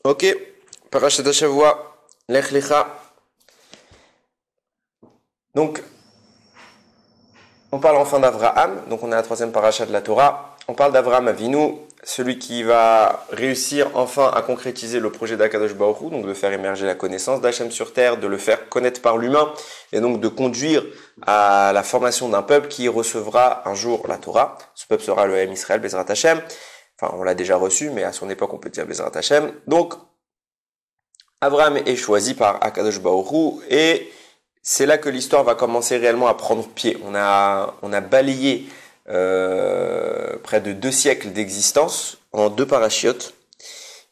Ok, Parashat Hashavua, Lech Lecha. Donc, on parle enfin d'Avraham, donc on est à la troisième paracha de la Torah. On parle d'Avraham Avinu, celui qui va réussir enfin à concrétiser le projet d'Akadosh Baruch Hu, donc de faire émerger la connaissance d'Hachem sur terre, de le faire connaître par l'humain, et donc de conduire à la formation d'un peuple qui recevra un jour la Torah. Ce peuple sera le M Israël, Bezrat Hashem. Enfin, on l'a déjà reçu, mais à son époque, on peut dire Bezrat Hashem. Donc, Avraham est choisi par Akadosh Baruch Hu, et c'est là que l'histoire va commencer réellement à prendre pied. On a balayé près de 2 siècles d'existence en 2 parachiotes.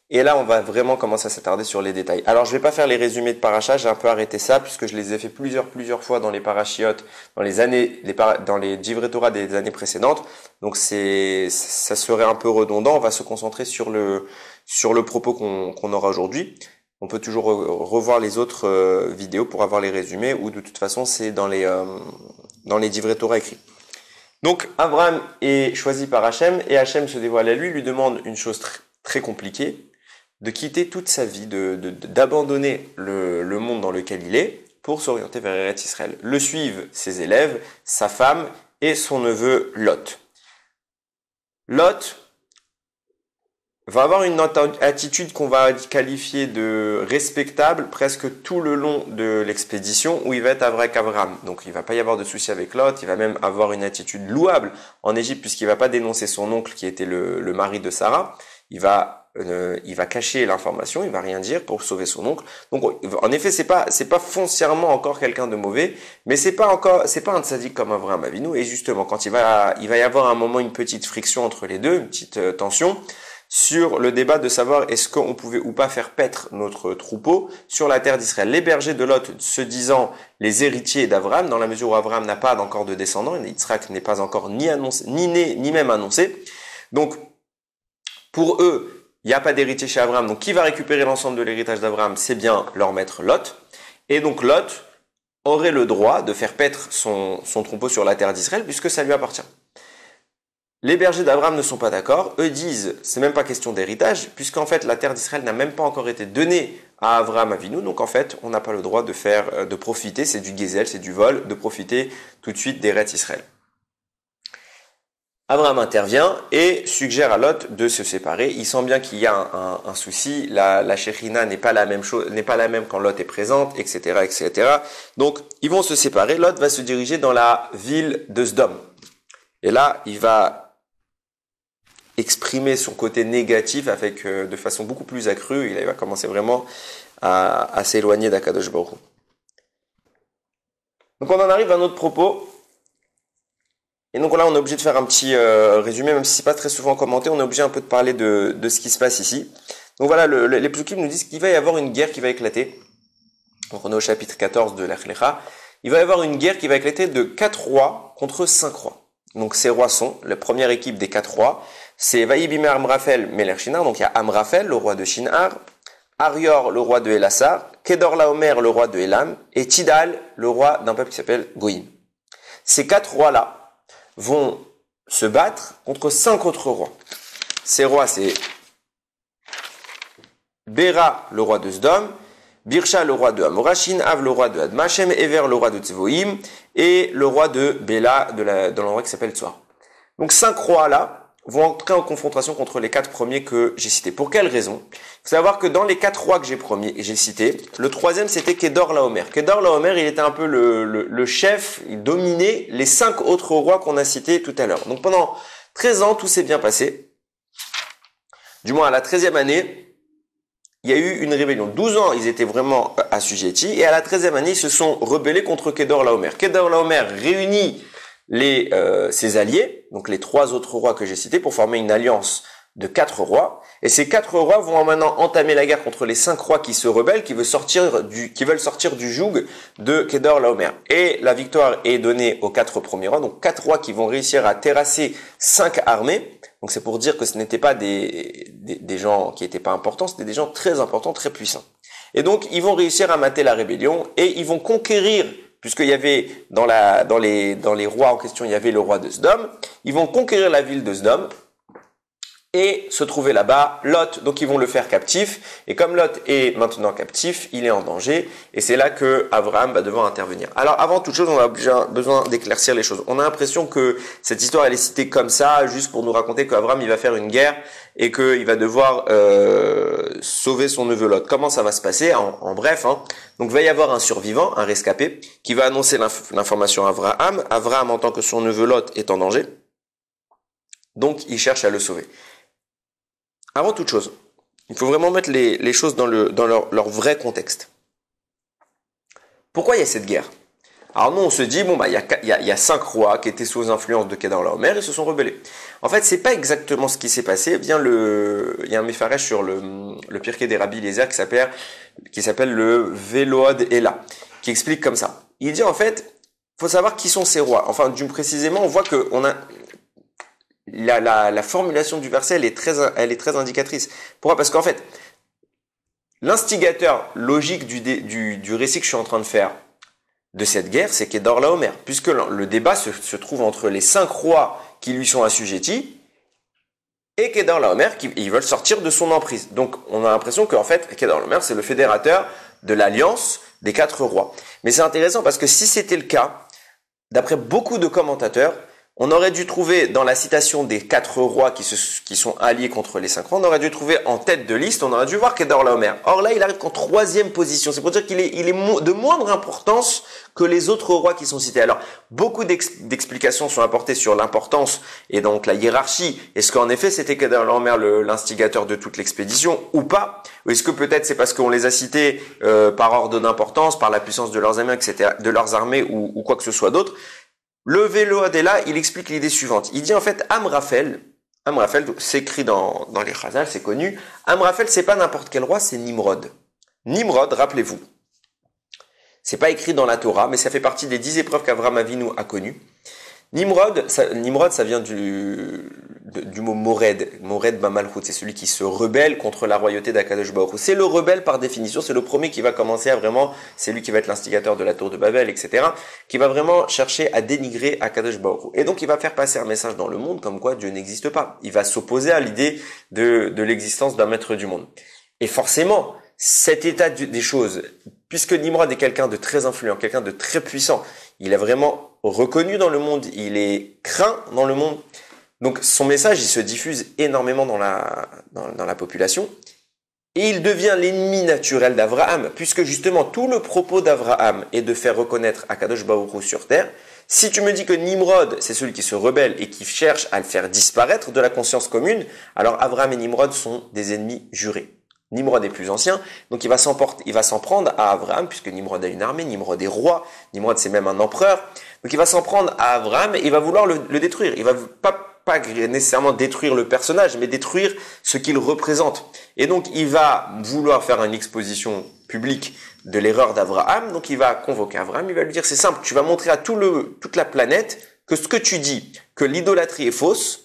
Et là, on va vraiment commencer à s'attarder sur les détails. Alors, je vais pas faire les résumés de parachas, j'ai un peu arrêté ça, puisque je les ai fait plusieurs fois dans les parachiotes, dans les Divrei Torah des années précédentes. Donc, ça serait un peu redondant. On va se concentrer sur le propos qu'on aura aujourd'hui. On peut toujours revoir les autres vidéos pour avoir les résumés, ou de toute façon, c'est dans les Divrei Torah écrits. Donc, Abraham est choisi par Hachem, et Hachem se dévoile à lui demande une chose très compliquée, de quitter toute sa vie, d'abandonner le monde dans lequel il est, pour s'orienter vers Eretz Israël. Le suivent ses élèves, sa femme et son neveu Lot. Lot va avoir une attitude qu'on va qualifier de respectable presque tout le long de l'expédition, où il va être avec Abraham. Donc il va pas y avoir de souci avec Lot, il va même avoir une attitude louable en Égypte, puisqu'il va pas dénoncer son oncle qui était le mari de Sarah. Il va cacher l'information, il va rien dire pour sauver son oncle. Donc en effet, c'est pas foncièrement encore quelqu'un de mauvais, mais c'est pas un tzaddik comme Avraham Avinu. Et justement, quand il va y avoir un moment une petite friction entre les deux, une petite tension sur le débat de savoir est-ce qu'on pouvait ou pas faire paître notre troupeau sur la terre d'Israël. Les bergers de Lot se disant les héritiers d'Avraham, dans la mesure où Avraham n'a pas encore de descendants, Yitzhak n'est pas encore ni annoncé, ni né, ni même annoncé. Donc, pour eux, il n'y a pas d'héritier chez Abraham. Donc, qui va récupérer l'ensemble de l'héritage d'Abraham? C'est bien leur maître Lot. Et donc, Lot aurait le droit de faire paître son troupeau sur la terre d'Israël, puisque ça lui appartient. Les bergers d'Abraham ne sont pas d'accord. Eux disent, c'est même pas question d'héritage, puisqu'en fait, la terre d'Israël n'a même pas encore été donnée à Avraham Avinu. Donc, en fait, on n'a pas le droit de profiter, c'est du gezel, c'est du vol, de profiter tout de suite d'Eretz Israël. Abraham intervient et suggère à Lot de se séparer. Il sent bien qu'il y a un souci. La Shekhinah n'est pas la même quand Lot est présente, etc., etc. Donc, ils vont se séparer. Lot va se diriger dans la ville de Sdom. Et là, il va exprimer son côté négatif de façon beaucoup plus accrue. Il va commencer vraiment à s'éloigner d'Akadosh Baruch Hu. Donc, on en arrive à notre propos. Et donc là, on est obligé de faire un petit résumé, même si c'est pas très souvent commenté, on est obligé un peu de parler de ce qui se passe ici. Donc voilà, les Psukim nous disent qu'il va y avoir une guerre qui va éclater. Donc on est au chapitre 14 de Lech Lecha. Il va y avoir une guerre qui va éclater de 4 rois contre 5 rois. Donc ces rois sont, la première équipe des 4 rois, c'est Vaïbimer Amraphel Melech Shinar, donc il y a Amraphel, le roi de Shinar, Arior, le roi de Elassar, Kedor Laomer, le roi de Elam, et Tidal, le roi d'un peuple qui s'appelle Goïm. Ces 4 rois-là vont se battre contre 5 autres rois. Ces rois, c'est Béra, le roi de Sdom, Birsha, le roi de Amorashin, Av, le roi de Admashem, Ever, le roi de Tsevoïm, et le roi de Béla, dans l'endroit qui s'appelle Tsoar. Donc 5 rois-là vont entrer en confrontation contre les 4 premiers que j'ai cités. Pour quelle raison? Il faut savoir que dans les 4 rois que j'ai cités, le troisième c'était Kedor Laomer. Kedor Laomer, il était un peu le chef, il dominait les 5 autres rois qu'on a cités tout à l'heure. Donc pendant 13 ans, tout s'est bien passé. Du moins à la 13e année, il y a eu une rébellion. 12 ans, ils étaient vraiment assujettis, et à la 13e année, ils se sont rebellés contre Kedor Laomer. Kedor Laomer réunit ses alliés, donc les 3 autres rois que j'ai cités, pour former une alliance de 4 rois, et ces 4 rois vont maintenant entamer la guerre contre les 5 rois qui se rebellent, qui veulent sortir du joug de Kedor Laomer. Et la victoire est donnée aux 4 premiers rois, donc 4 rois qui vont réussir à terrasser 5 armées. Donc c'est pour dire que ce n'étaient pas des gens qui étaient pas importants, c'était des gens très importants, très puissants. Et donc ils vont réussir à mater la rébellion, et ils vont conquérir, puisqu'il y avait dans les rois en question, il y avait le roi de Sdom, ils vont conquérir la ville de Sdom. et se trouver là-bas Lot. Donc ils vont le faire captif. Et comme Lot est maintenant captif, il est en danger. Et c'est là que Abraham va devoir intervenir. Alors avant toute chose, on a besoin d'éclaircir les choses. On a l'impression que cette histoire elle est citée comme ça, juste pour nous raconter qu'Abraham il va faire une guerre et qu'il va devoir sauver son neveu Lot. Comment ça va se passer en bref, hein. Donc il va y avoir un survivant, un rescapé, qui va annoncer l'information à Abraham. Abraham entend que son neveu Lot est en danger. Donc il cherche à le sauver. Avant toute chose, il faut vraiment mettre les choses dans leur vrai contexte. Pourquoi il y a cette guerre? Alors nous on se dit, bon bah il y a 5 rois qui étaient sous influence de Kedorlaomer et se sont rebellés. En fait c'est pas exactement ce qui s'est passé. Il y a un méfarèche sur le Pirkei des Rabbi Eliezer qui s'appelle le Veload Ela, qui explique comme ça. Il dit en fait, faut savoir qui sont ces rois. Enfin du précisément on voit que on a la formulation du verset, elle est très indicatrice. Pourquoi? Parce qu'en fait, l'instigateur logique du récit que je suis en train de faire de cette guerre, c'est Kedorlaomer, puisque le débat se trouve entre les 5 rois qui lui sont assujettis et Kedorlaomer ils veulent sortir de son emprise. Donc, on a l'impression qu'en fait, Kedorlaomer, c'est le fédérateur de l'alliance des 4 rois. Mais c'est intéressant parce que si c'était le cas, d'après beaucoup de commentateurs, on aurait dû trouver dans la citation des 4 rois qui sont alliés contre les 5 rois, on aurait dû trouver en tête de liste, on aurait dû voir Kedorlaomer. Or là, il arrive qu'en 3e position. C'est pour dire qu'il est de moindre importance que les autres rois qui sont cités. Alors, beaucoup d'explications sont apportées sur l'importance et donc la hiérarchie. Est-ce qu'en effet, c'était Kedorlaomer l'instigateur de toute l'expédition ou pas? Ou est-ce que peut-être c'est parce qu'on les a cités par ordre d'importance, par la puissance de leurs armées, etc., de leurs armées ou quoi que ce soit d'autre? Le Veload Ela, il explique l'idée suivante. Il dit en fait Amraphel, c'est écrit dans les Chazal, c'est connu. Amraphel, c'est pas n'importe quel roi, c'est Nimrod. Nimrod, rappelez-vous, c'est pas écrit dans la Torah, mais ça fait partie des 10 épreuves qu'Avraham Avinu a connues. Nimrod, ça vient du mot Mored. Mored Bamalchut, c'est celui qui se rebelle contre la royauté d'Akadosh Baruch Hu. C'est le rebelle par définition, c'est le premier qui va commencer à vraiment, c'est lui qui va être l'instigateur de la tour de Babel, etc., qui va vraiment chercher à dénigrer Akadosh Baruch Hu. Et donc il va faire passer un message dans le monde comme quoi Dieu n'existe pas. Il va s'opposer à l'idée de l'existence d'un maître du monde. Et forcément, cet état des choses, puisque Nimrod est quelqu'un de très influent, quelqu'un de très puissant, il est vraiment reconnu dans le monde, il est craint dans le monde. Donc son message, il se diffuse énormément dans la population. Et il devient l'ennemi naturel d'Abraham, puisque justement tout le propos d'Abraham est de faire reconnaître Akadosh Baruch Hu sur terre. Si tu me dis que Nimrod, c'est celui qui se rebelle et qui cherche à le faire disparaître de la conscience commune, alors Abraham et Nimrod sont des ennemis jurés. Nimrod est plus ancien, donc il va s'en prendre à Abraham, puisque Nimrod a une armée, Nimrod est roi, Nimrod c'est même un empereur. Donc il va s'en prendre à Abraham et il va vouloir le détruire. Il va pas nécessairement détruire le personnage, mais détruire ce qu'il représente. Et donc il va vouloir faire une exposition publique de l'erreur d'Abraham. Donc il va convoquer Abraham, il va lui dire c'est simple, tu vas montrer à toute la planète que ce que tu dis, que l'idolâtrie est fausse,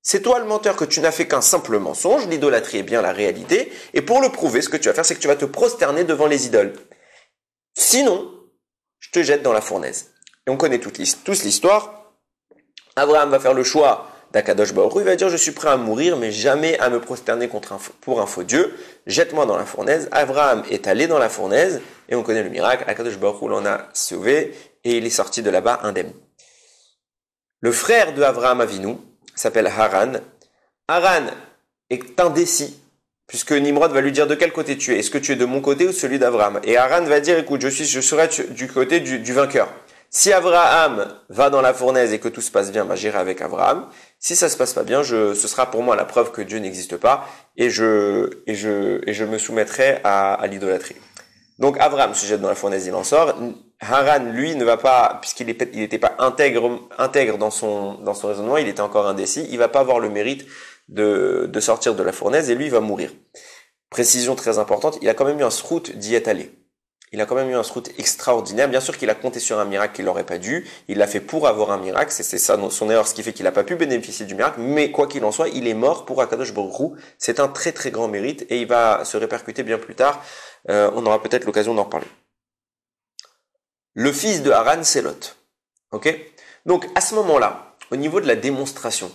c'est toi le menteur, que tu n'as fait qu'un simple mensonge, l'idolâtrie est bien la réalité, et pour le prouver, ce que tu vas faire, c'est que tu vas te prosterner devant les idoles. Sinon, je te jette dans la fournaise. Et on connaît tous l'histoire. Abraham va faire le choix d'Akadosh Baruch Hu, il va dire je suis prêt à mourir, mais jamais à me prosterner pour un faux Dieu, jette-moi dans la fournaise. Abraham est allé dans la fournaise, et on connaît le miracle, Akadosh Baruch Hu l'en a sauvé, et il est sorti de là-bas indemne. Le frère de Abraham Avinu s'appelle Haran. Haran est indécis, puisque Nimrod va lui dire de quel côté tu es. Est-ce que tu es de mon côté ou celui d'Abraham? Et Haran va dire, écoute, je serai du côté du vainqueur. Si Abraham va dans la fournaise et que tout se passe bien, j'irai avec Abraham. Si ça se passe pas bien, ce sera pour moi la preuve que Dieu n'existe pas et je me soumettrai à l'idolâtrie. Donc Abraham se jette dans la fournaise, il en sort. Haran, lui, ne va pas, puisqu'il n'était pas intègre dans son raisonnement, il était encore indécis, il va pas avoir le mérite de sortir de la fournaise et lui, il va mourir. Précision très importante, il a quand même eu un srout d'y être allé. Il a quand même eu un srout extraordinaire. Bien sûr qu'il a compté sur un miracle qu'il n'aurait pas dû. Il l'a fait pour avoir un miracle. C'est ça son erreur, ce qui fait qu'il n'a pas pu bénéficier du miracle. Mais quoi qu'il en soit, il est mort pour Akadosh Baruch Hu. C'est un très très grand mérite et il va se répercuter bien plus tard. On aura peut-être l'occasion d'en reparler. Le fils de Haran, c'est Lot. Ok? Donc à ce moment-là, au niveau de la démonstration,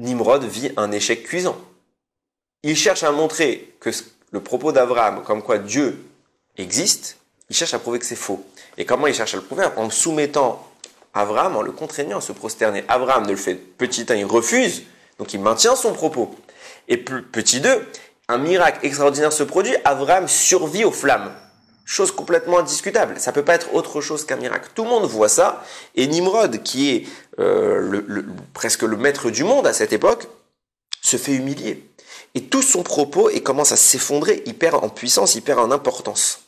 Nimrod vit un échec cuisant. Il cherche à montrer que le propos d'Abraham, comme quoi Dieu existe, il cherche à prouver que c'est faux. Et comment il cherche à le prouver? En soumettant Abraham, en le contraignant à se prosterner. Abraham ne le fait petit 1, il refuse, donc il maintient son propos. Et petit 2, un miracle extraordinaire se produit, Abraham survit aux flammes. Chose complètement indiscutable. Ça peut pas être autre chose qu'un miracle. Tout le monde voit ça. Et Nimrod, qui est presque le maître du monde à cette époque, se fait humilier. Et tout son propos commence à s'effondrer. Il perd en puissance, il perd en importance.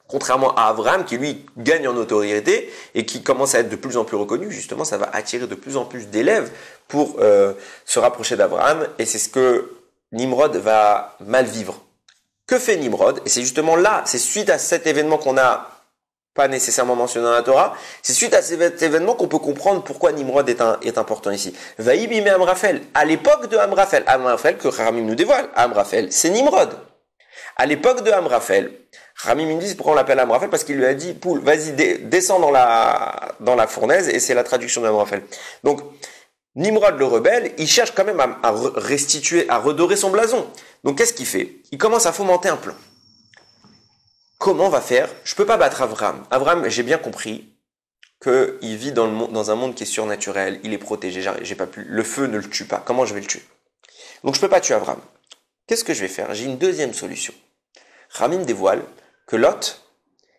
Contrairement à Abraham, qui lui gagne en notoriété et qui commence à être de plus en plus reconnu, justement, ça va attirer de plus en plus d'élèves pour se rapprocher d'Abraham. Et c'est ce que Nimrod va mal vivre. Que fait Nimrod? Et c'est justement là, c'est suite à cet événement qu'on n'a pas nécessairement mentionné dans la Torah, c'est suite à cet événement qu'on peut comprendre pourquoi Nimrod est important ici. Vaïbime Amraphel, à l'époque de Amraphel que Ramim nous dévoile, Amraphel, c'est Nimrod. À l'époque de Amraphel, Ramim nous dit pourquoi on l'appelle Amraphel, parce qu'il lui a dit, poule, vas-y, descends dans la fournaise, et c'est la traduction d'Amraphel. Donc, Nimrod le rebelle, il cherche quand même à restituer, à redorer son blason. Donc qu'est-ce qu'il fait? Il commence à fomenter un plan. Comment on va faire? Je peux pas battre Abraham. Abraham, j'ai bien compris qu'il vit dans un monde qui est surnaturel, il est protégé, j'ai pas pu, le feu ne le tue pas. Comment je vais le tuer? Donc je peux pas tuer Abraham. Qu'est-ce que je vais faire? J'ai une deuxième solution. Ramim dévoile que Lot,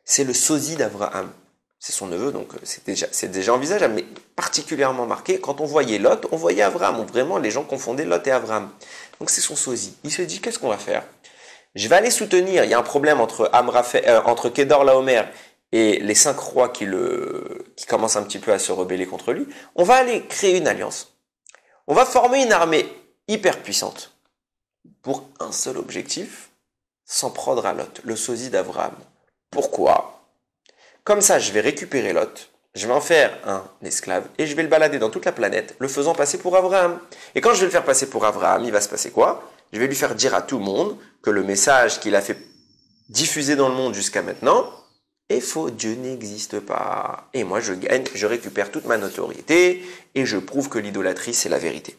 c'est le sosie d'Abraham. C'est son neveu, donc c'est déjà envisageable, mais particulièrement marqué. Quand on voyait Lot, on voyait Abraham. Vraiment, les gens confondaient Lot et Abraham. Donc c'est son sosie. Il se dit, qu'est-ce qu'on va faire? Je vais aller soutenir, il y a un problème entre Kedor Laomer et les 5 rois qui commencent un petit peu à se rebeller contre lui. On va aller créer une alliance. On va former une armée hyper puissante pour un seul objectif, s'en prendre à Lot, le sosie d'Abraham. Pourquoi? Comme ça, je vais récupérer Lot, je vais en faire un esclave et je vais le balader dans toute la planète, le faisant passer pour Abraham. Et quand je vais le faire passer pour Abraham, il va se passer quoi? Je vais lui faire dire à tout le monde que le message qu'il a fait diffuser dans le monde jusqu'à maintenant est faux. Dieu n'existe pas. Et moi, je gagne, je récupère toute ma notoriété et je prouve que l'idolâtrie, c'est la vérité.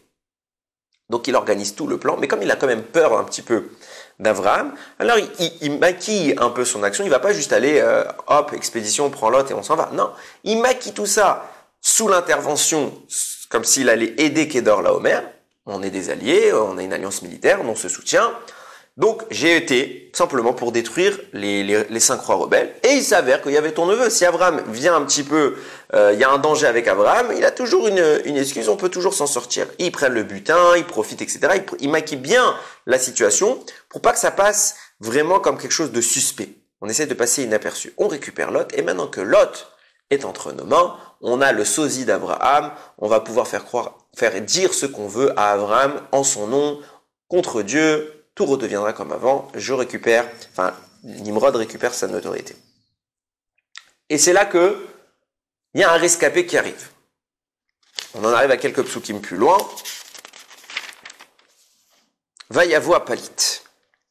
Donc, il organise tout le plan, mais comme il a quand même peur un petit peu d'Abraham, alors il maquille un peu son action. Il va pas juste aller, hop, expédition, on prend Lot et on s'en va. Non, il maquille tout ça sous l'intervention, comme s'il allait aider Kedor Laomer. On est des alliés, on a une alliance militaire, on se soutient. Donc j'ai été simplement pour détruire les 5 rois rebelles. Et il s'avère qu'il y avait ton neveu. Si Abraham vient un petit peu, il y a un danger avec Abraham, il a toujours une excuse, on peut toujours s'en sortir. Ils prennent le butin, ils profitent, etc. Il maquille bien la situation pour pas que ça passe vraiment comme quelque chose de suspect. On essaie de passer inaperçu. On récupère Lot, et maintenant que Lot est entre nos mains, on a le sosie d'Abraham, on va pouvoir faire dire ce qu'on veut à Abraham en son nom, contre Dieu. Tout redeviendra comme avant, Nimrod récupère sa notoriété. Et c'est là que il y a un rescapé qui arrive. On en arrive à quelques psukim plus loin. Vayavo à Palit.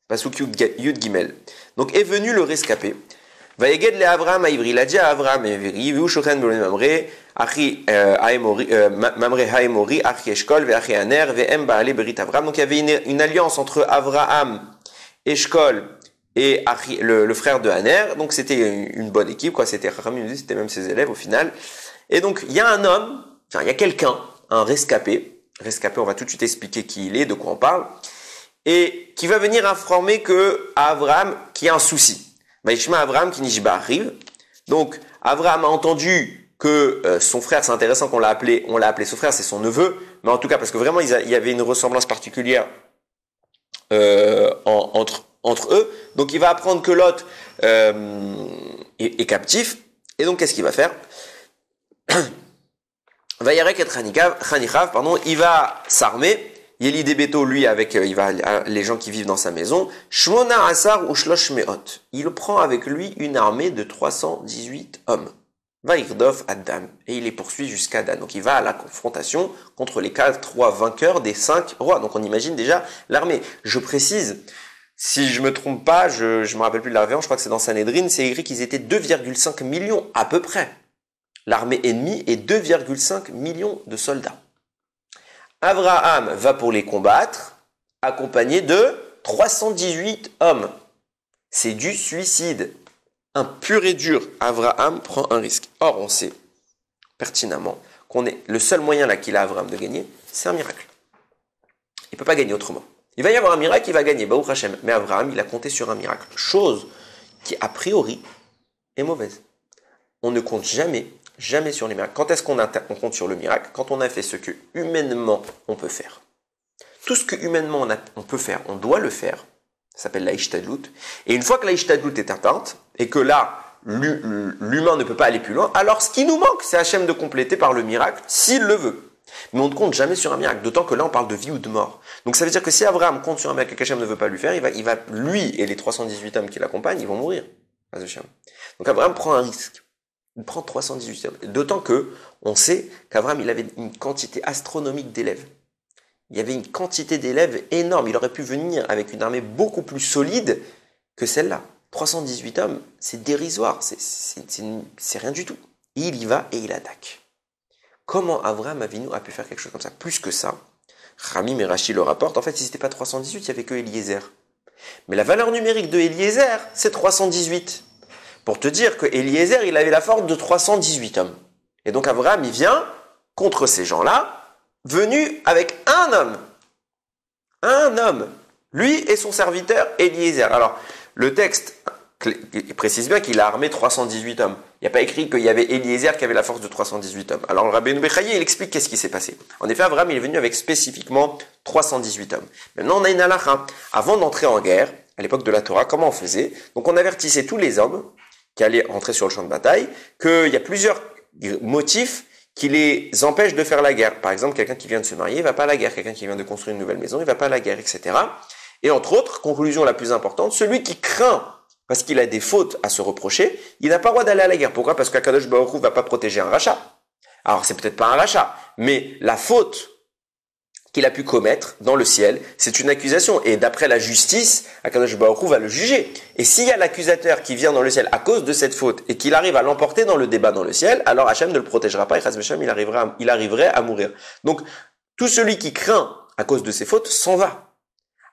Pasuk Yud Gimel. Donc est venu le rescapé. Vayeged le Avraham à Ivri. Il a dit à Avraham et Ivri, Viu shochen bolon mamre, Achi Mamre Haemori, Achi Eshkol, ve Achi Aner, ve Em Baale Berit Avraham. Donc il y avait une alliance entre Avraham, Eshkol et le frère de Aner. Donc c'était une bonne équipe, quoi. C'était même ses élèves au final. Et donc il y a un homme, il y a quelqu'un, un rescapé. Rescapé, on va tout de suite expliquer qui il est, de quoi on parle, et qui va venir informer que à Avraham qu'il y a un souci. Vaishma Avraham qui Nishba arrive. Donc Avraham a entendu que son frère, c'est intéressant qu'on l'a appelé son frère, c'est son neveu, mais en tout cas parce que vraiment il y avait une ressemblance particulière entre eux. Donc il va apprendre que Lot est captif, et donc qu'est-ce qu'il va faire? Vayarek et Chanichav, il va s'armer. Yeli Debeto, lui, avec les gens qui vivent dans sa maison. Shmona Asar ou Shlosh Meot. Il prend avec lui une armée de 318 hommes. Vaïrdov Adam. Et il les poursuit jusqu'à Dan. Donc il va à la confrontation contre les 4 rois vainqueurs des 5 rois. Donc on imagine déjà l'armée. Je précise, si je me trompe pas, je me rappelle plus de la référence, je crois que c'est dans Sanhedrin, c'est écrit qu'ils étaient 2,5 millions à peu près. L'armée ennemie est 2,5 millions de soldats. Abraham va pour les combattre, accompagné de 318 hommes. C'est du suicide. Un pur et dur, Abraham prend un risque. Or, on sait pertinemment qu'on est le seul moyen là qu'il a Abraham de gagner, c'est un miracle. Il ne peut pas gagner autrement. Il va y avoir un miracle, il va gagner, Baruch Hashem. Mais Abraham, il a compté sur un miracle. Chose qui, a priori, est mauvaise. On ne compte jamais sur les miracles. Quand est-ce qu'on compte sur le miracle? Quand on a fait ce que humainement on peut faire. Tout ce que humainement on peut faire, on doit le faire. Ça s'appelle la ishtadlut. Et une fois que la ishtadlut est atteinte, et que là, l'humain ne peut pas aller plus loin, alors ce qui nous manque, c'est Hachem de compléter par le miracle, s'il le veut. Mais on ne compte jamais sur un miracle, d'autant que là, on parle de vie ou de mort. Donc ça veut dire que si Abraham compte sur un miracle que Hachem ne veut pas lui faire, lui et les 318 hommes qui l'accompagnent, ils vont mourir. Donc Abraham prend un risque. Il prend 318 hommes. D'autant que on sait qu'Abraham, il avait une quantité astronomique d'élèves. Il y avait une quantité d'élèves énorme. Il aurait pu venir avec une armée beaucoup plus solide que celle-là. 318 hommes, c'est dérisoire, c'est rien du tout. Il y va et il attaque. Comment Abraham Avinu a pu faire quelque chose comme ça? Plus que ça, Ramim et Rashi le rapportent, en fait, si ce n'était pas 318, il n'y avait que Eliezer. Mais la valeur numérique de Eliezer, c'est 318. Pour te dire que Eliezer, il avait la force de 318 hommes. Et donc Abraham, il vient contre ces gens-là, venu avec un homme. Un homme. Lui et son serviteur Eliezer. Alors, le texte précise bien qu'il a armé 318 hommes. Il n'y a pas écrit qu'il y avait Eliezer qui avait la force de 318 hommes. Alors, le Rabbeinu Bechaye, il explique qu'est-ce qui s'est passé. En effet, Abraham, il est venu avec spécifiquement 318 hommes. Maintenant, on a une halakha. Avant d'entrer en guerre, à l'époque de la Torah, comment on faisait? Donc, on avertissait tous les hommes qui allaient rentrer sur le champ de bataille qu'il y a plusieurs motifs qui les empêchent de faire la guerre. Par exemple, quelqu'un qui vient de se marier, il ne va pas à la guerre. Quelqu'un qui vient de construire une nouvelle maison, il ne va pas à la guerre, etc. Et entre autres, conclusion la plus importante, celui qui craint parce qu'il a des fautes à se reprocher, il n'a pas le droit d'aller à la guerre. Pourquoi? Parce qu'Akadosh Baruch Hu ne va pas protéger un rachat. Alors, c'est peut-être pas un rachat, mais la faute qu'il a pu commettre dans le ciel, c'est une accusation. Et d'après la justice, Akadosh Baruch Hu va le juger. Et s'il y a l'accusateur qui vient dans le ciel à cause de cette faute et qu'il arrive à l'emporter dans le débat dans le ciel, alors Hachem ne le protégera pas et Chas v'Shalom, il arriverait à mourir. Donc, tout celui qui craint à cause de ses fautes s'en va.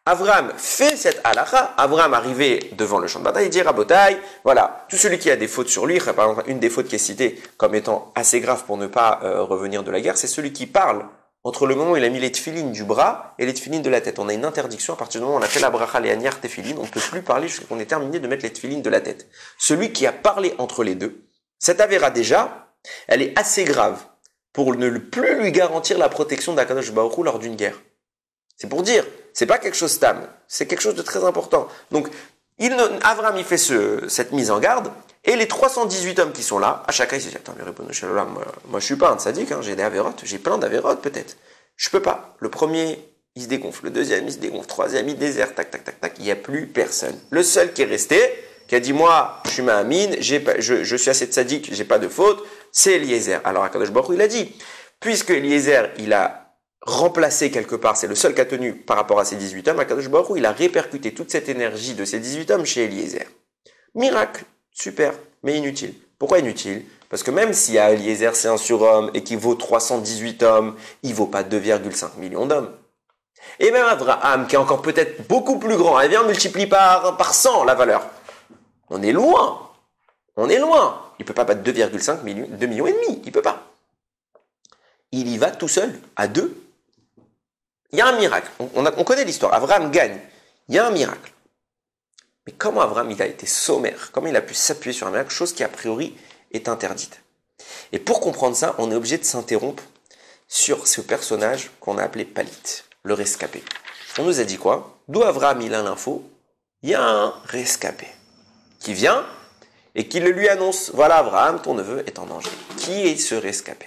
Abraham fait cette halakha. Abraham arrivé devant le champ de bataille, il dit Rabotai, voilà, tout celui qui a des fautes sur lui, par exemple, une des fautes qui est citée comme étant assez grave pour ne pas revenir de la guerre, c'est celui qui parle entre le moment où il a mis les tefilines du bras et les tefilines de la tête. On a une interdiction à partir du moment où on a fait la bracha léanière tefilines, on ne peut plus parler jusqu'à qu'on ait terminé de mettre les tefilines de la tête. Celui qui a parlé entre les deux, cette avéra déjà, elle est assez grave pour ne plus lui garantir la protection d'Akadosh Baruch Hu lors d'une guerre. C'est pour dire, c'est pas quelque chose stable, c'est quelque chose de très important. Donc, Abraham, il fait cette mise en garde, et les 318 hommes qui sont là, à chacun, il se dit, attends, mais Ribono Shel Olam, moi je suis pas un tzaddik, j'ai des avérotes, j'ai plein d'avérotes peut-être. Je peux pas. Le premier, il se dégonfle, le deuxième, il se dégonfle, le troisième, il déserte, tac, tac, tac, tac, il n'y a plus personne. Le seul qui est resté, qui a dit, moi, je suis Mahamine, je suis assez tzaddik, j'ai pas de faute, c'est Eliezer. Alors, Akadosh Baruch Hu, il a dit, puisque Eliezer, il a remplacé quelque part, c'est le seul qui a tenu par rapport à ces 18 hommes, Akadosh Baruch Hu, il a répercuté toute cette énergie de ces 18 hommes chez Eliezer. Miracle, super, mais inutile. Pourquoi inutile? Parce que même si à Eliezer c'est un surhomme et qu'il vaut 318 hommes, il vaut pas 2,5 millions d'hommes. Et même Abraham, qui est encore peut-être beaucoup plus grand, eh bien on multiplie par 100 la valeur. On est loin. On est loin. Il peut pas battre 2,5 millions, 2 millions et demi. Il peut pas. Il y va tout seul, à deux. Il y a un miracle. On connaît l'histoire. Abraham gagne. Il y a un miracle. Mais comment Abraham il a été sommaire? Comment il a pu s'appuyer sur un miracle? Chose qui a priori est interdite. Et pour comprendre ça, on est obligé de s'interrompre sur ce personnage qu'on a appelé Palit, le rescapé. On nous a dit quoi? D'où Abraham il a l'info? Il y a un rescapé qui vient et qui le lui annonce. Voilà Abraham, ton neveu est en danger. Qui est ce rescapé?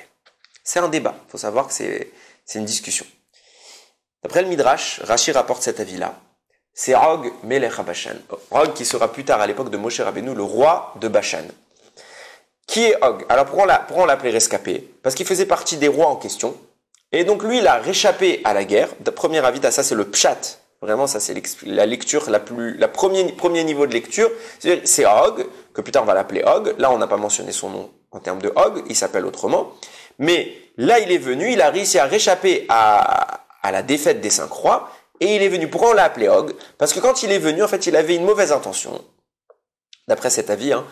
C'est un débat. Il faut savoir que c'est une discussion. D'après le Midrash, Rashi rapporte cet avis-là. C'est Og Melech HaBashan. Og qui sera plus tard à l'époque de Moshe Rabbeinu, le roi de Bashan. Qui est Og? Alors pourquoi on l'appelait rescapé? Parce qu'il faisait partie des rois en question. Et donc lui, il a réchappé à la guerre. De premier avis, ça c'est le pshat. Vraiment, ça c'est la lecture, premier niveau de lecture. C'est Og, que plus tard on va l'appeler Og. Là, on n'a pas mentionné son nom en termes de Og, il s'appelle autrement. Mais là, il est venu, il a réussi à réchapper à la défaite des 5 rois, et il est venu. Pourquoi on l'a appelé Og? Parce que quand il est venu, en fait, il avait une mauvaise intention. D'après cet avis, hein.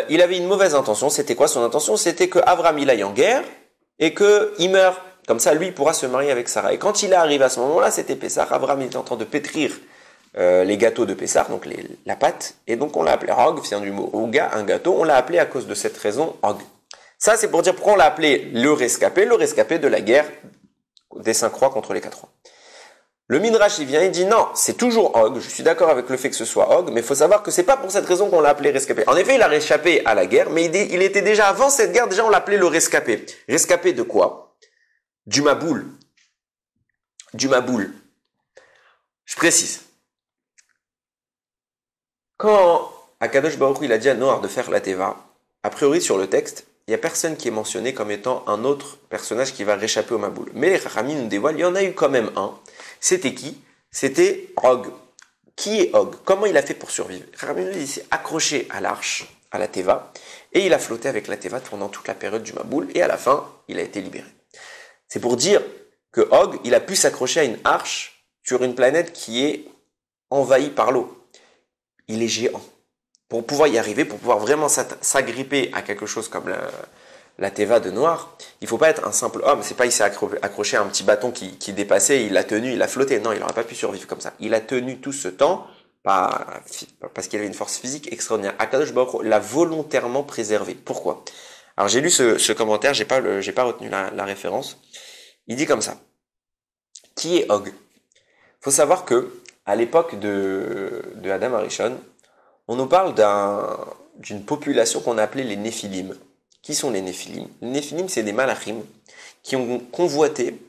Il avait une mauvaise intention. C'était quoi son intention? C'était que Avram il aille en guerre et qu'il meure. Comme ça, lui, il pourra se marier avec Sarah. Et quand il est arrivé à ce moment-là, c'était Pessah. Avram était en train de pétrir les gâteaux de Pessah, donc la pâte. Et donc, on l'a appelé Og, vient du mot Ouga, un gâteau. On l'a appelé à cause de cette raison Og. Ça, c'est pour dire pourquoi on l'a appelé le rescapé de la guerre des 5 rois contre les 4 rois. Le Midrash, il vient, il dit non, c'est toujours Og. Je suis d'accord avec le fait que ce soit Og, mais il faut savoir que c'est pas pour cette raison qu'on l'a appelé rescapé. En effet, il a réchappé à la guerre, mais il était déjà avant cette guerre, déjà on l'appelait le rescapé. Rescapé de quoi? Du Maboul. Du Maboul. Je précise. Quand Akadosh Baruch Hu, il a dit à Noach de faire la Teva, a priori sur le texte, il n'y a personne qui est mentionné comme étant un autre personnage qui va réchapper au Maboul. Mais les Chachamim nous dévoilent, il y en a eu quand même un. C'était qui? C'était Og. Qui est Og? Comment il a fait pour survivre? Chachamim nous dit, il s'est accroché à l'arche, à la Teva, et il a flotté avec la Teva pendant toute la période du Maboul, et à la fin, il a été libéré. C'est pour dire que Og, il a pu s'accrocher à une arche sur une planète qui est envahie par l'eau. Il est géant. Pour pouvoir y arriver, pour pouvoir vraiment s'agripper à quelque chose comme la Teva de Noir, il faut pas être un simple homme. C'est pas il s'est accroché à un petit bâton qui dépassait, il l'a tenu, il a flotté. Non, il n'aurait pas pu survivre comme ça. Il a tenu tout ce temps parce qu'il avait une force physique extraordinaire. Akadosh Baruch Hu l'a volontairement préservé. Pourquoi? Alors j'ai lu ce commentaire, j'ai pas retenu la référence. Il dit comme ça. Qui est Og? Faut savoir que à l'époque de Adam Arishon, on nous parle d'une population qu'on appelait les Néphilim. Qui sont les Néphilim? Les Néphilim, c'est des malachim qui ont convoité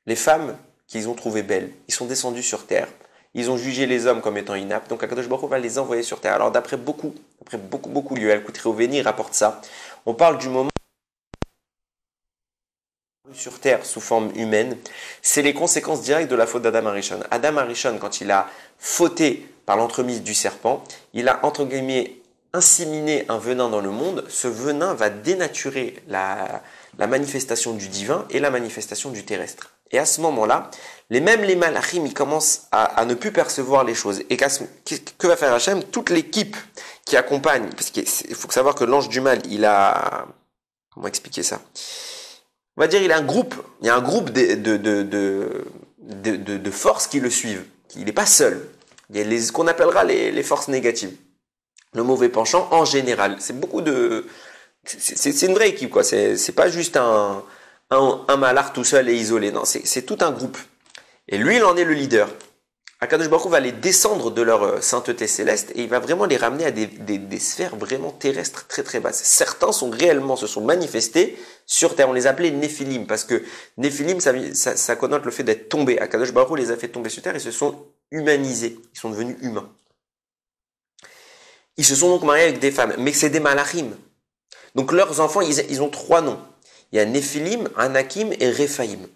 les femmes qu'ils ont trouvées belles. Ils sont descendus sur terre. Ils ont jugé les hommes comme étant inaptes. Donc Akadosh Baruch Hu va les envoyer sur terre. Alors d'après beaucoup lieux, Al-Koutri Oveni rapporte ça. On parle du moment sur terre sous forme humaine. C'est les conséquences directes de la faute d'Adam Arishon. Adam Arishon, quand il a fauté par l'entremise du serpent, il a entre guillemets inséminer un venin dans le monde. Ce venin va dénaturer la manifestation du divin et la manifestation du terrestre. Et à ce moment-là, les malachim, ils commencent à ne plus percevoir les choses. Et que va faire Hachem? Toute l'équipe qui accompagne, parce qu'il faut savoir que l'ange du mal, il a... Comment expliquer ça? On va dire, il y a un groupe de forces qui le suivent. Il n'est pas seul. Il y a ce qu'on appellera les forces négatives. Le mauvais penchant, en général. C'est une vraie équipe, quoi. C'est pas juste un malard tout seul et isolé. Non, c'est tout un groupe. Et lui, il en est le leader. Akadosh Baruch Hu va les descendre de leur sainteté céleste et il va vraiment les ramener à des sphères vraiment terrestres très très basses. Certains se sont manifestés sur terre. On les appelait Néphilim parce que Néphilim, ça connote le fait d'être tombé. Akadosh Baruch Hu les a fait tomber sur terre et se sont humanisés. Ils sont devenus humains. Ils se sont donc mariés avec des femmes, mais c'est des malachim. Donc leurs enfants, ils ont 3 noms. Il y a Néphilim, Anakim et Réphaïm.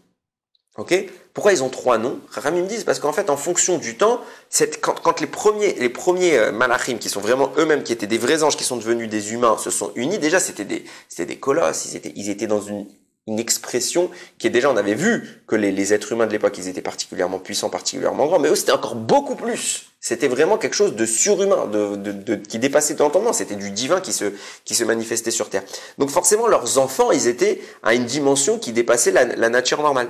Ok? Pourquoi ils ont 3 noms? Ramim me disent parce qu'en fait, en fonction du temps, quand les premiers malachim, qui sont vraiment eux-mêmes, qui étaient des vrais anges, qui sont devenus des humains, se sont unis, déjà c'était des colosses, ils étaient dans une expression qui est déjà, on avait vu que les êtres humains de l'époque, ils étaient particulièrement puissants, particulièrement grands, mais eux, c'était encore beaucoup plus. C'était vraiment quelque chose de surhumain, qui dépassait tout entendement. C'était du divin qui se manifestait sur terre. Donc forcément, leurs enfants, ils étaient à une dimension qui dépassait la nature normale.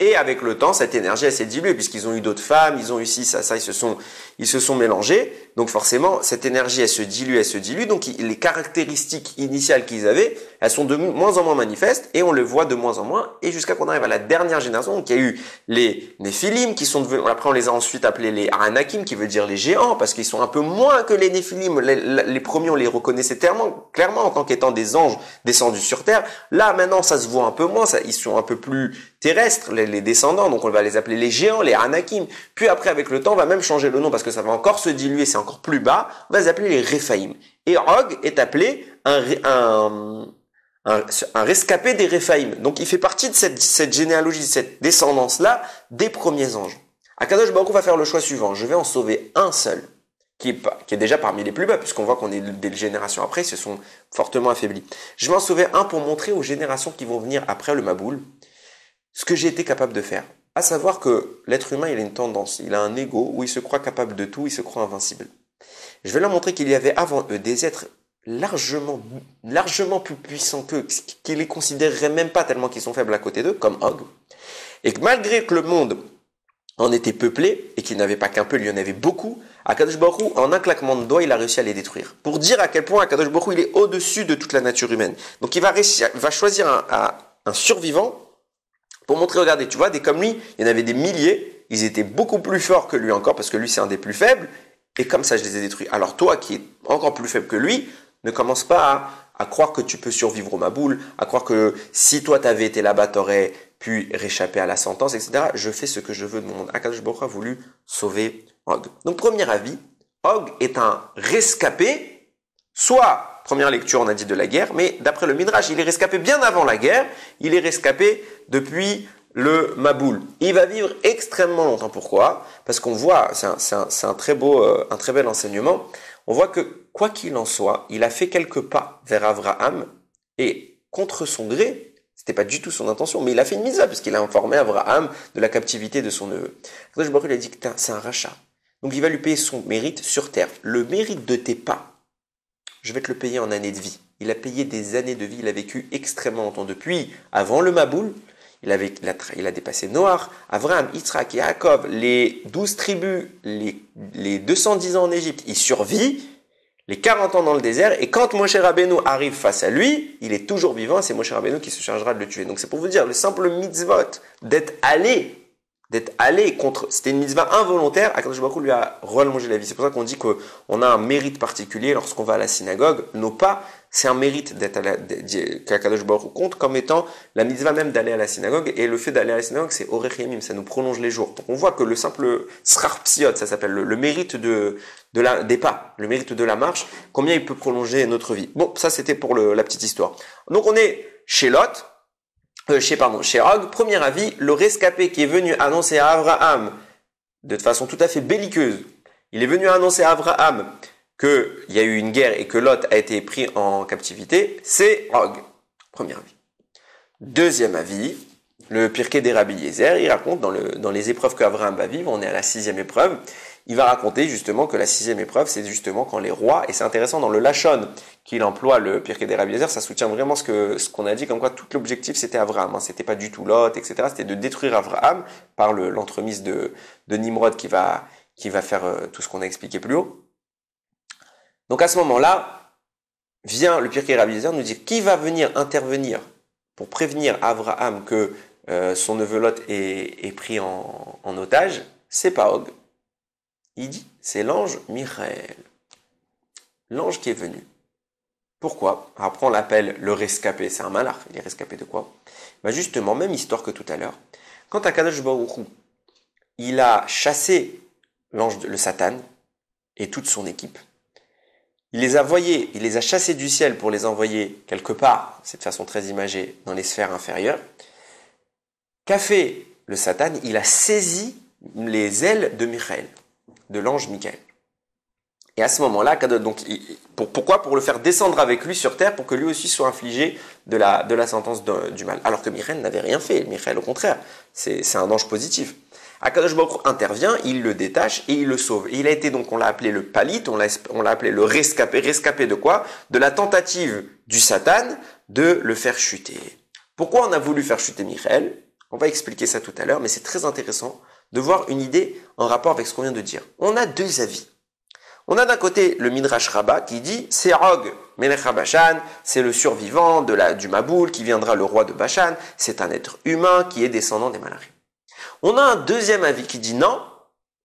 Et avec le temps, cette énergie, elle s'est diluée, puisqu'ils ont eu d'autres femmes, ils ont eu ci, ça, ils se sont mélangés. Donc forcément, cette énergie, elle se dilue. Donc les caractéristiques initiales qu'ils avaient, elles sont de moins en moins manifestes, et on le voit de moins en moins, et jusqu'à qu'on arrive à la dernière génération. Donc il y a eu les Néphilim, qui sont devenus, après on les a ensuite appelés les Anakim, qui veut dire les géants, parce qu'ils sont un peu moins que les Néphilim. Les premiers, on les reconnaissait clairement en tant qu'étant des anges descendus sur terre. Là, maintenant, ça se voit un peu moins, ils sont un peu plus terrestres, les descendants, donc on va les appeler les géants, les Anakim. Puis après, avec le temps, on va même changer le nom parce que ça va encore se diluer, c'est encore plus bas. On va les appeler les Réphaïm. Et Og est appelé un rescapé des Réphaïm. Donc il fait partie de cette généalogie, cette descendance-là des premiers anges. Akadosh Baruch Hu va faire le choix suivant. Je vais en sauver un seul. qui est déjà parmi les plus bas, puisqu'on voit qu'on est des générations après, ils se sont fortement affaiblis. Je m'en sauver un pour montrer aux générations qui vont venir après le Maboul ce que j'ai été capable de faire. À savoir que l'être humain, il a une tendance, il a un ego où il se croit capable de tout, il se croit invincible. Je vais leur montrer qu'il y avait avant eux des êtres largement plus puissants qu'eux, qu'ils les considéreraient même pas tellement qu'ils sont faibles à côté d'eux, comme Og. Et que malgré que le monde en était peuplé, et qu'il n'avait pas qu'un peu, il y en avait beaucoup, Akadosh Baruch Hu, en un claquement de doigts, il a réussi à les détruire. Pour dire à quel point Akadosh Baruch Hu, il est au-dessus de toute la nature humaine. Donc il va choisir un survivant pour montrer, regardez, tu vois, des comme lui, il y en avait des milliers, ils étaient beaucoup plus forts que lui encore, parce que lui c'est un des plus faibles, et comme ça je les ai détruits. Alors toi qui es encore plus faible que lui, ne commence pas à croire que tu peux survivre au Maboul, à croire que si toi t'avais été là-bas, t'aurais pu réchapper à la sentence, etc. Je fais ce que je veux de mon monde. Akadosh Baruch Hu a voulu sauver Og. Donc premier avis, Og est un rescapé, soit, première lecture on a dit de la guerre, mais d'après le Midrash, il est rescapé bien avant la guerre, il est rescapé depuis le Maboul. Il va vivre extrêmement longtemps. Pourquoi? Parce qu'on voit, c'est un très bel enseignement, on voit que quoi qu'il en soit, il a fait quelques pas vers Abraham et contre son gré, c'était pas du tout son intention, mais il a fait une mitzvah puisqu'il a informé Abraham de la captivité de son neveu. Akadosh Baruch Hu, il a dit que c'est un rachat. Donc il va lui payer son mérite sur terre. Le mérite de tes pas, je vais te le payer en années de vie. Il a payé des années de vie, il a vécu extrêmement longtemps. Depuis, avant le Maboul, il a dépassé Noach, Abraham, Yitzhak et Yaakov, les 12 tribus, les 210 ans en Égypte. Il survit les 40 ans dans le désert, et quand Moshe Rabbeinu arrive face à lui, il est toujours vivant, et c'est Moshe Rabbeinu qui se chargera de le tuer. Donc c'est pour vous dire, le simple mitzvot d'être allé contre, c'était une mitzvah involontaire, Akadosh Baruch Hu lui a rallongé la vie. C'est pour ça qu'on dit qu'on a un mérite particulier lorsqu'on va à la synagogue. Nos pas, c'est un mérite qu'Akadosh Baruch Hu compte comme étant la mitzvah même d'aller à la synagogue. Et le fait d'aller à la synagogue, c'est Orech Yamim, ça nous prolonge les jours. Donc on voit que le simple Srar Psiot, ça s'appelle le mérite des pas, le mérite de la marche, combien il peut prolonger notre vie. Bon, ça c'était pour la petite histoire. Donc on est chez Lot, chez Og, premier avis, le rescapé qui est venu annoncer à Abraham, de façon tout à fait belliqueuse, il est venu annoncer à Abraham qu'il y a eu une guerre et que Lot a été pris en captivité, c'est Og. Premier avis. Deuxième avis, le Pirkei des Rabbi Eliezer, il raconte dans les épreuves qu'Abraham va vivre, on est à la 6e épreuve, il va raconter justement que la 6e épreuve, c'est justement quand les rois, et c'est intéressant dans le Lachon qu'il emploie, le Pirkei des Rabbi Eliezer, ça soutient vraiment ce qu'on a dit, comme quoi tout l'objectif c'était Abraham, hein, c'était pas du tout Lot, etc. C'était de détruire Abraham par l'entremise de Nimrod qui va faire tout ce qu'on a expliqué plus haut. Donc à ce moment-là, vient le Pirkei des Rabbi Eliezer nous dire qui va venir intervenir pour prévenir Abraham que son neveu Lot est pris en otage, c'est pas Og. Il dit, c'est l'ange Michaël. L'ange qui est venu. Pourquoi? Après on l'appelle le rescapé, c'est un malach. Il est rescapé de quoi? Ben justement, même histoire que tout à l'heure. Quand Akadosh Baruch Hu, il a chassé le Satan et toute son équipe, il les a chassés du ciel pour les envoyer quelque part, c'est de façon très imagée, dans les sphères inférieures. Qu'a fait le Satan? Il a saisi les ailes de Michaël, de l'ange Michaël. Et à ce moment-là, donc, pourquoi? Pour le faire descendre avec lui sur terre, pour que lui aussi soit infligé de la sentence du mal. Alors que Michaël n'avait rien fait. Michaël, au contraire, c'est un ange positif. Akadosh Baruch Hu intervient, il le détache et il le sauve. Et il a été donc, on l'a appelé le palit, on l'a appelé le rescapé. Rescapé de quoi? De la tentative du Satan de le faire chuter. Pourquoi on a voulu faire chuter Michaël? On va expliquer ça tout à l'heure, mais c'est très intéressant de voir une idée en rapport avec ce qu'on vient de dire. On a deux avis. On a d'un côté le Midrash Rabbah qui dit c'est Og, Melech HaBashan, c'est le survivant du Maboul qui viendra le roi de Bashan, c'est un être humain qui est descendant des Malachim. On a un deuxième avis qui dit non,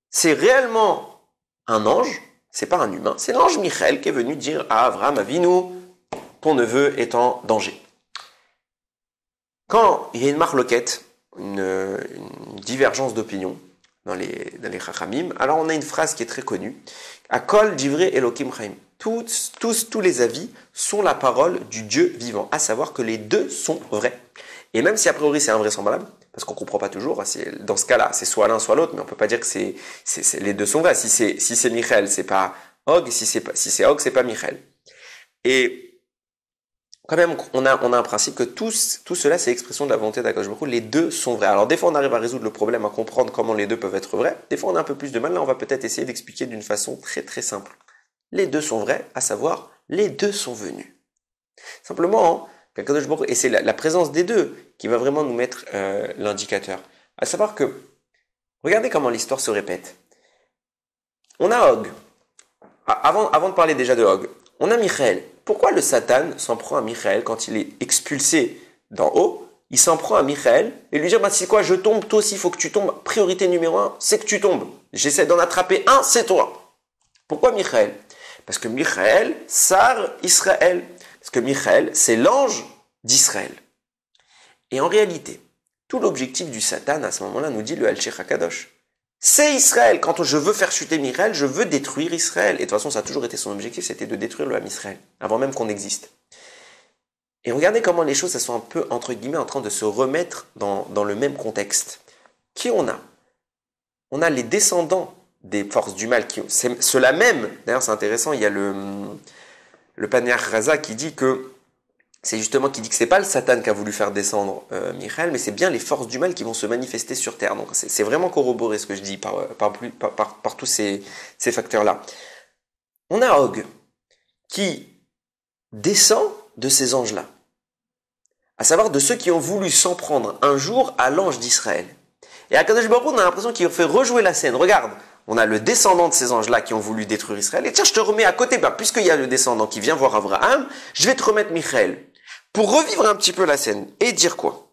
c'est réellement un ange, c'est pas un humain, c'est l'ange Michaël qui est venu dire à Avraham Avinu, ton neveu est en danger. Quand il y a une marloquette, une divergence d'opinion dans les Chachamim, alors on a une phrase qui est très connue. Akol divrei Elokim chaim. Tous les avis sont la parole du Dieu vivant, à savoir que les deux sont vrais. Et même si a priori c'est invraisemblable, parce qu'on comprend pas toujours, dans ce cas-là, c'est soit l'un soit l'autre, mais on peut pas dire que les deux sont vrais. Si c'est Michael, c'est pas Og, si c'est Og, c'est pas Michael. Et quand même, on a un principe que tout cela, c'est expression de la volonté d'Akadosh Baruch Hu. Les deux sont vrais. Alors des fois, on arrive à résoudre le problème, à comprendre comment les deux peuvent être vrais. Des fois, on a un peu plus de mal. Là, on va peut-être essayer d'expliquer d'une façon très très simple. Les deux sont vrais, à savoir, les deux sont venus. Simplement, qu'Akadosh Baruch Hu, et c'est la présence des deux qui va vraiment nous mettre l'indicateur. À savoir que, regardez comment l'histoire se répète. On a Og. Avant de parler déjà de Og, on a Michael. Pourquoi le Satan s'en prend à Michael quand il est expulsé d'en haut? Il s'en prend à Michael et lui dit bah, c'est quoi, je tombe, toi aussi il faut que tu tombes. Priorité numéro 1, c'est que tu tombes. J'essaie d'en attraper un, c'est toi. Pourquoi Michael? Parce que Michael, Sar Israël. Parce que Michael, c'est l'ange d'Israël. Et en réalité, tout l'objectif du Satan à ce moment-là, nous dit le Al-Shir HaKadosh. C'est Israël. Quand je veux faire chuter Michael, je veux détruire Israël. Et de toute façon, ça a toujours été son objectif, c'était de détruire le Ham Israël, avant même qu'on existe. Et regardez comment les choses, elles sont un peu, entre guillemets, en train de se remettre dans le même contexte. Qui on a? On a les descendants des forces du mal. C'est ceux-là même. D'ailleurs, c'est intéressant, il y a le Paniach Raza qui dit que c'est justement qui dit que c'est pas le Satan qui a voulu faire descendre Michael, mais c'est bien les forces du mal qui vont se manifester sur terre. Donc c'est vraiment corroboré ce que je dis par tous ces facteurs-là. On a Og qui descend de ces anges-là, à savoir de ceux qui ont voulu s'en prendre un jour à l'ange d'Israël. Et à Kadosh Baruch Hu, on a l'impression qu'il fait rejouer la scène. Regarde, on a le descendant de ces anges-là qui ont voulu détruire Israël. Et tiens, je te remets à côté, puisqu'il y a le descendant qui vient voir Abraham, je vais te remettre Michael. Pour revivre un petit peu la scène et dire quoi?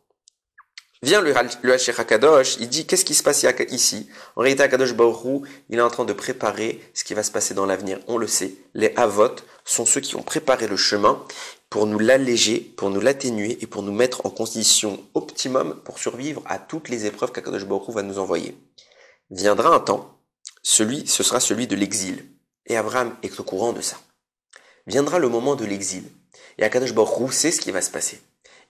Vient le Hashir HaKadosh, il dit qu'est-ce qui se passe ici? En réalité, HaKadosh Baruch Hu, il est en train de préparer ce qui va se passer dans l'avenir. On le sait, les Havot sont ceux qui ont préparé le chemin pour nous l'alléger, pour nous l'atténuer et pour nous mettre en condition optimum pour survivre à toutes les épreuves qu'HaKadosh Baruch Hu va nous envoyer. Viendra un temps, ce sera celui de l'exil. Et Abraham est au courant de ça. Viendra le moment de l'exil. Et HaKadosh Baruch Hu sait ce qui va se passer.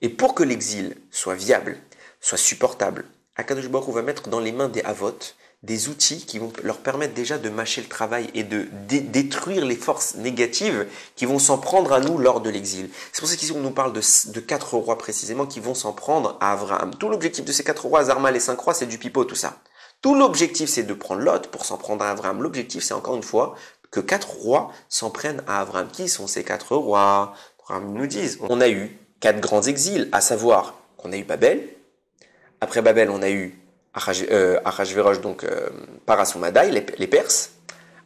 Et pour que l'exil soit viable, soit supportable, HaKadosh Baruch Hu va mettre dans les mains des Havot des outils qui vont leur permettre déjà de mâcher le travail et de détruire les forces négatives qui vont s'en prendre à nous lors de l'exil. C'est pour ça qu'ici on nous parle de 4 rois précisément qui vont s'en prendre à Abraham. Tout l'objectif de ces 4 rois, Zarma, les 5 rois, c'est du pipeau, tout ça. Tout l'objectif c'est de prendre Lot pour s'en prendre à Abraham. L'objectif c'est encore une fois que 4 rois s'en prennent à Abraham. Qui sont ces 4 rois? Abraham nous disent, on a eu 4 grands exils, à savoir qu'on a eu Babel. Après Babel, on a eu Achashverosh, donc Parasoumadaï, les Perses.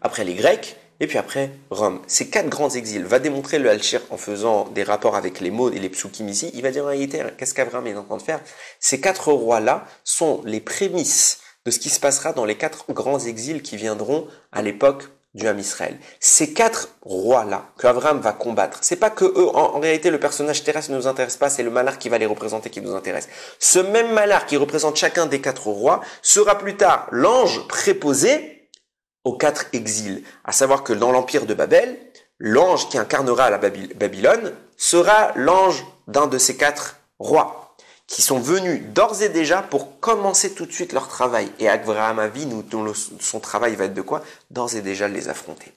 Après les Grecs, et puis après Rome. Ces 4 grands exils va démontrer le Al-Shir en faisant des rapports avec les mots et les psukim ici. Il va dire en réalité, qu'est-ce qu'Abraham est en train de faire? Ces 4 rois-là sont les prémices de ce qui se passera dans les 4 grands exils qui viendront à l'époque du Ham Israël. Ces 4 rois-là que Abraham va combattre, c'est pas que eux, en réalité, le personnage terrestre ne nous intéresse pas, c'est le malheur qui va les représenter qui nous intéresse. Ce même malheur qui représente chacun des 4 rois sera plus tard l'ange préposé aux 4 exils. À savoir que dans l'empire de Babel, l'ange qui incarnera la Babylone sera l'ange d'un de ces 4 rois qui sont venus d'ores et déjà pour commencer tout de suite leur travail. Et Abraham Avinu, son travail va être de quoi? D'ores et déjà les affronter.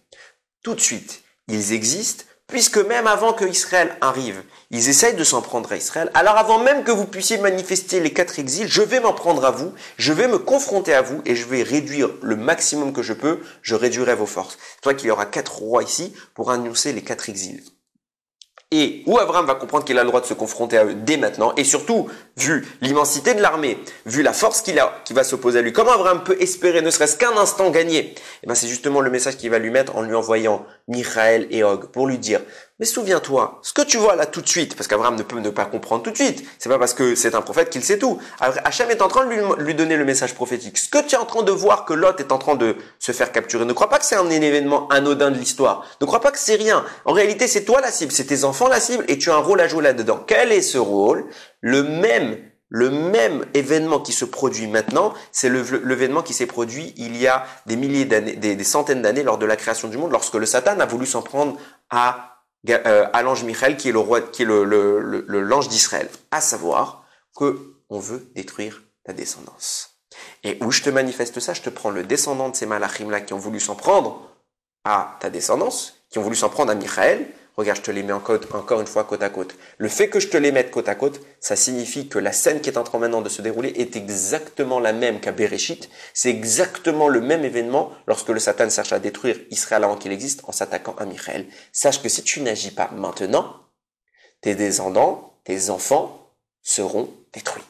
Tout de suite, ils existent, puisque même avant que Israël arrive, ils essayent de s'en prendre à Israël. Alors avant même que vous puissiez manifester les 4 exils, je vais m'en prendre à vous, je vais me confronter à vous, et je vais réduire le maximum que je peux, je réduirai vos forces. C'est pour ça qu'il y aura 4 rois ici pour annoncer les 4 exils. Et où Abraham va comprendre qu'il a le droit de se confronter à eux dès maintenant, et surtout, vu l'immensité de l'armée, vu la force qu'il a, qui va s'opposer à lui, comment Abraham peut espérer ne serait-ce qu'un instant gagner? Et ben c'est justement le message qu'il va lui mettre en lui envoyant Michael et Og pour lui dire, mais souviens-toi, ce que tu vois là tout de suite, parce qu'Abraham ne peut ne pas comprendre tout de suite, c'est pas parce que c'est un prophète qu'il sait tout. Hachem est en train de lui donner le message prophétique. Ce que tu es en train de voir que Lot est en train de se faire capturer, ne crois pas que c'est un événement anodin de l'histoire. Ne crois pas que c'est rien. En réalité, c'est toi la cible, c'est tes enfants la cible, et tu as un rôle à jouer là-dedans. Quel est ce rôle? Le même événement qui se produit maintenant, c'est l'événement qui s'est produit il y a des milliers d'années, des centaines d'années lors de la création du monde, lorsque le Satan a voulu s'en prendre à l'ange Michael, qui est le roi, qui est l'ange d'Israël. À savoir qu'on veut détruire ta descendance. Et où je te manifeste ça, je te prends le descendant de ces malachim-là qui ont voulu s'en prendre à ta descendance, qui ont voulu s'en prendre à Michaël. Regarde, je te les mets encore une fois côte à côte. Le fait que je te les mette côte à côte, ça signifie que la scène qui est en train maintenant de se dérouler est exactement la même qu'à Bereshit. C'est exactement le même événement lorsque le Satan cherche à détruire Israël avant qu'il existe en s'attaquant à Michaël. Sache que si tu n'agis pas maintenant, tes descendants, tes enfants seront détruits.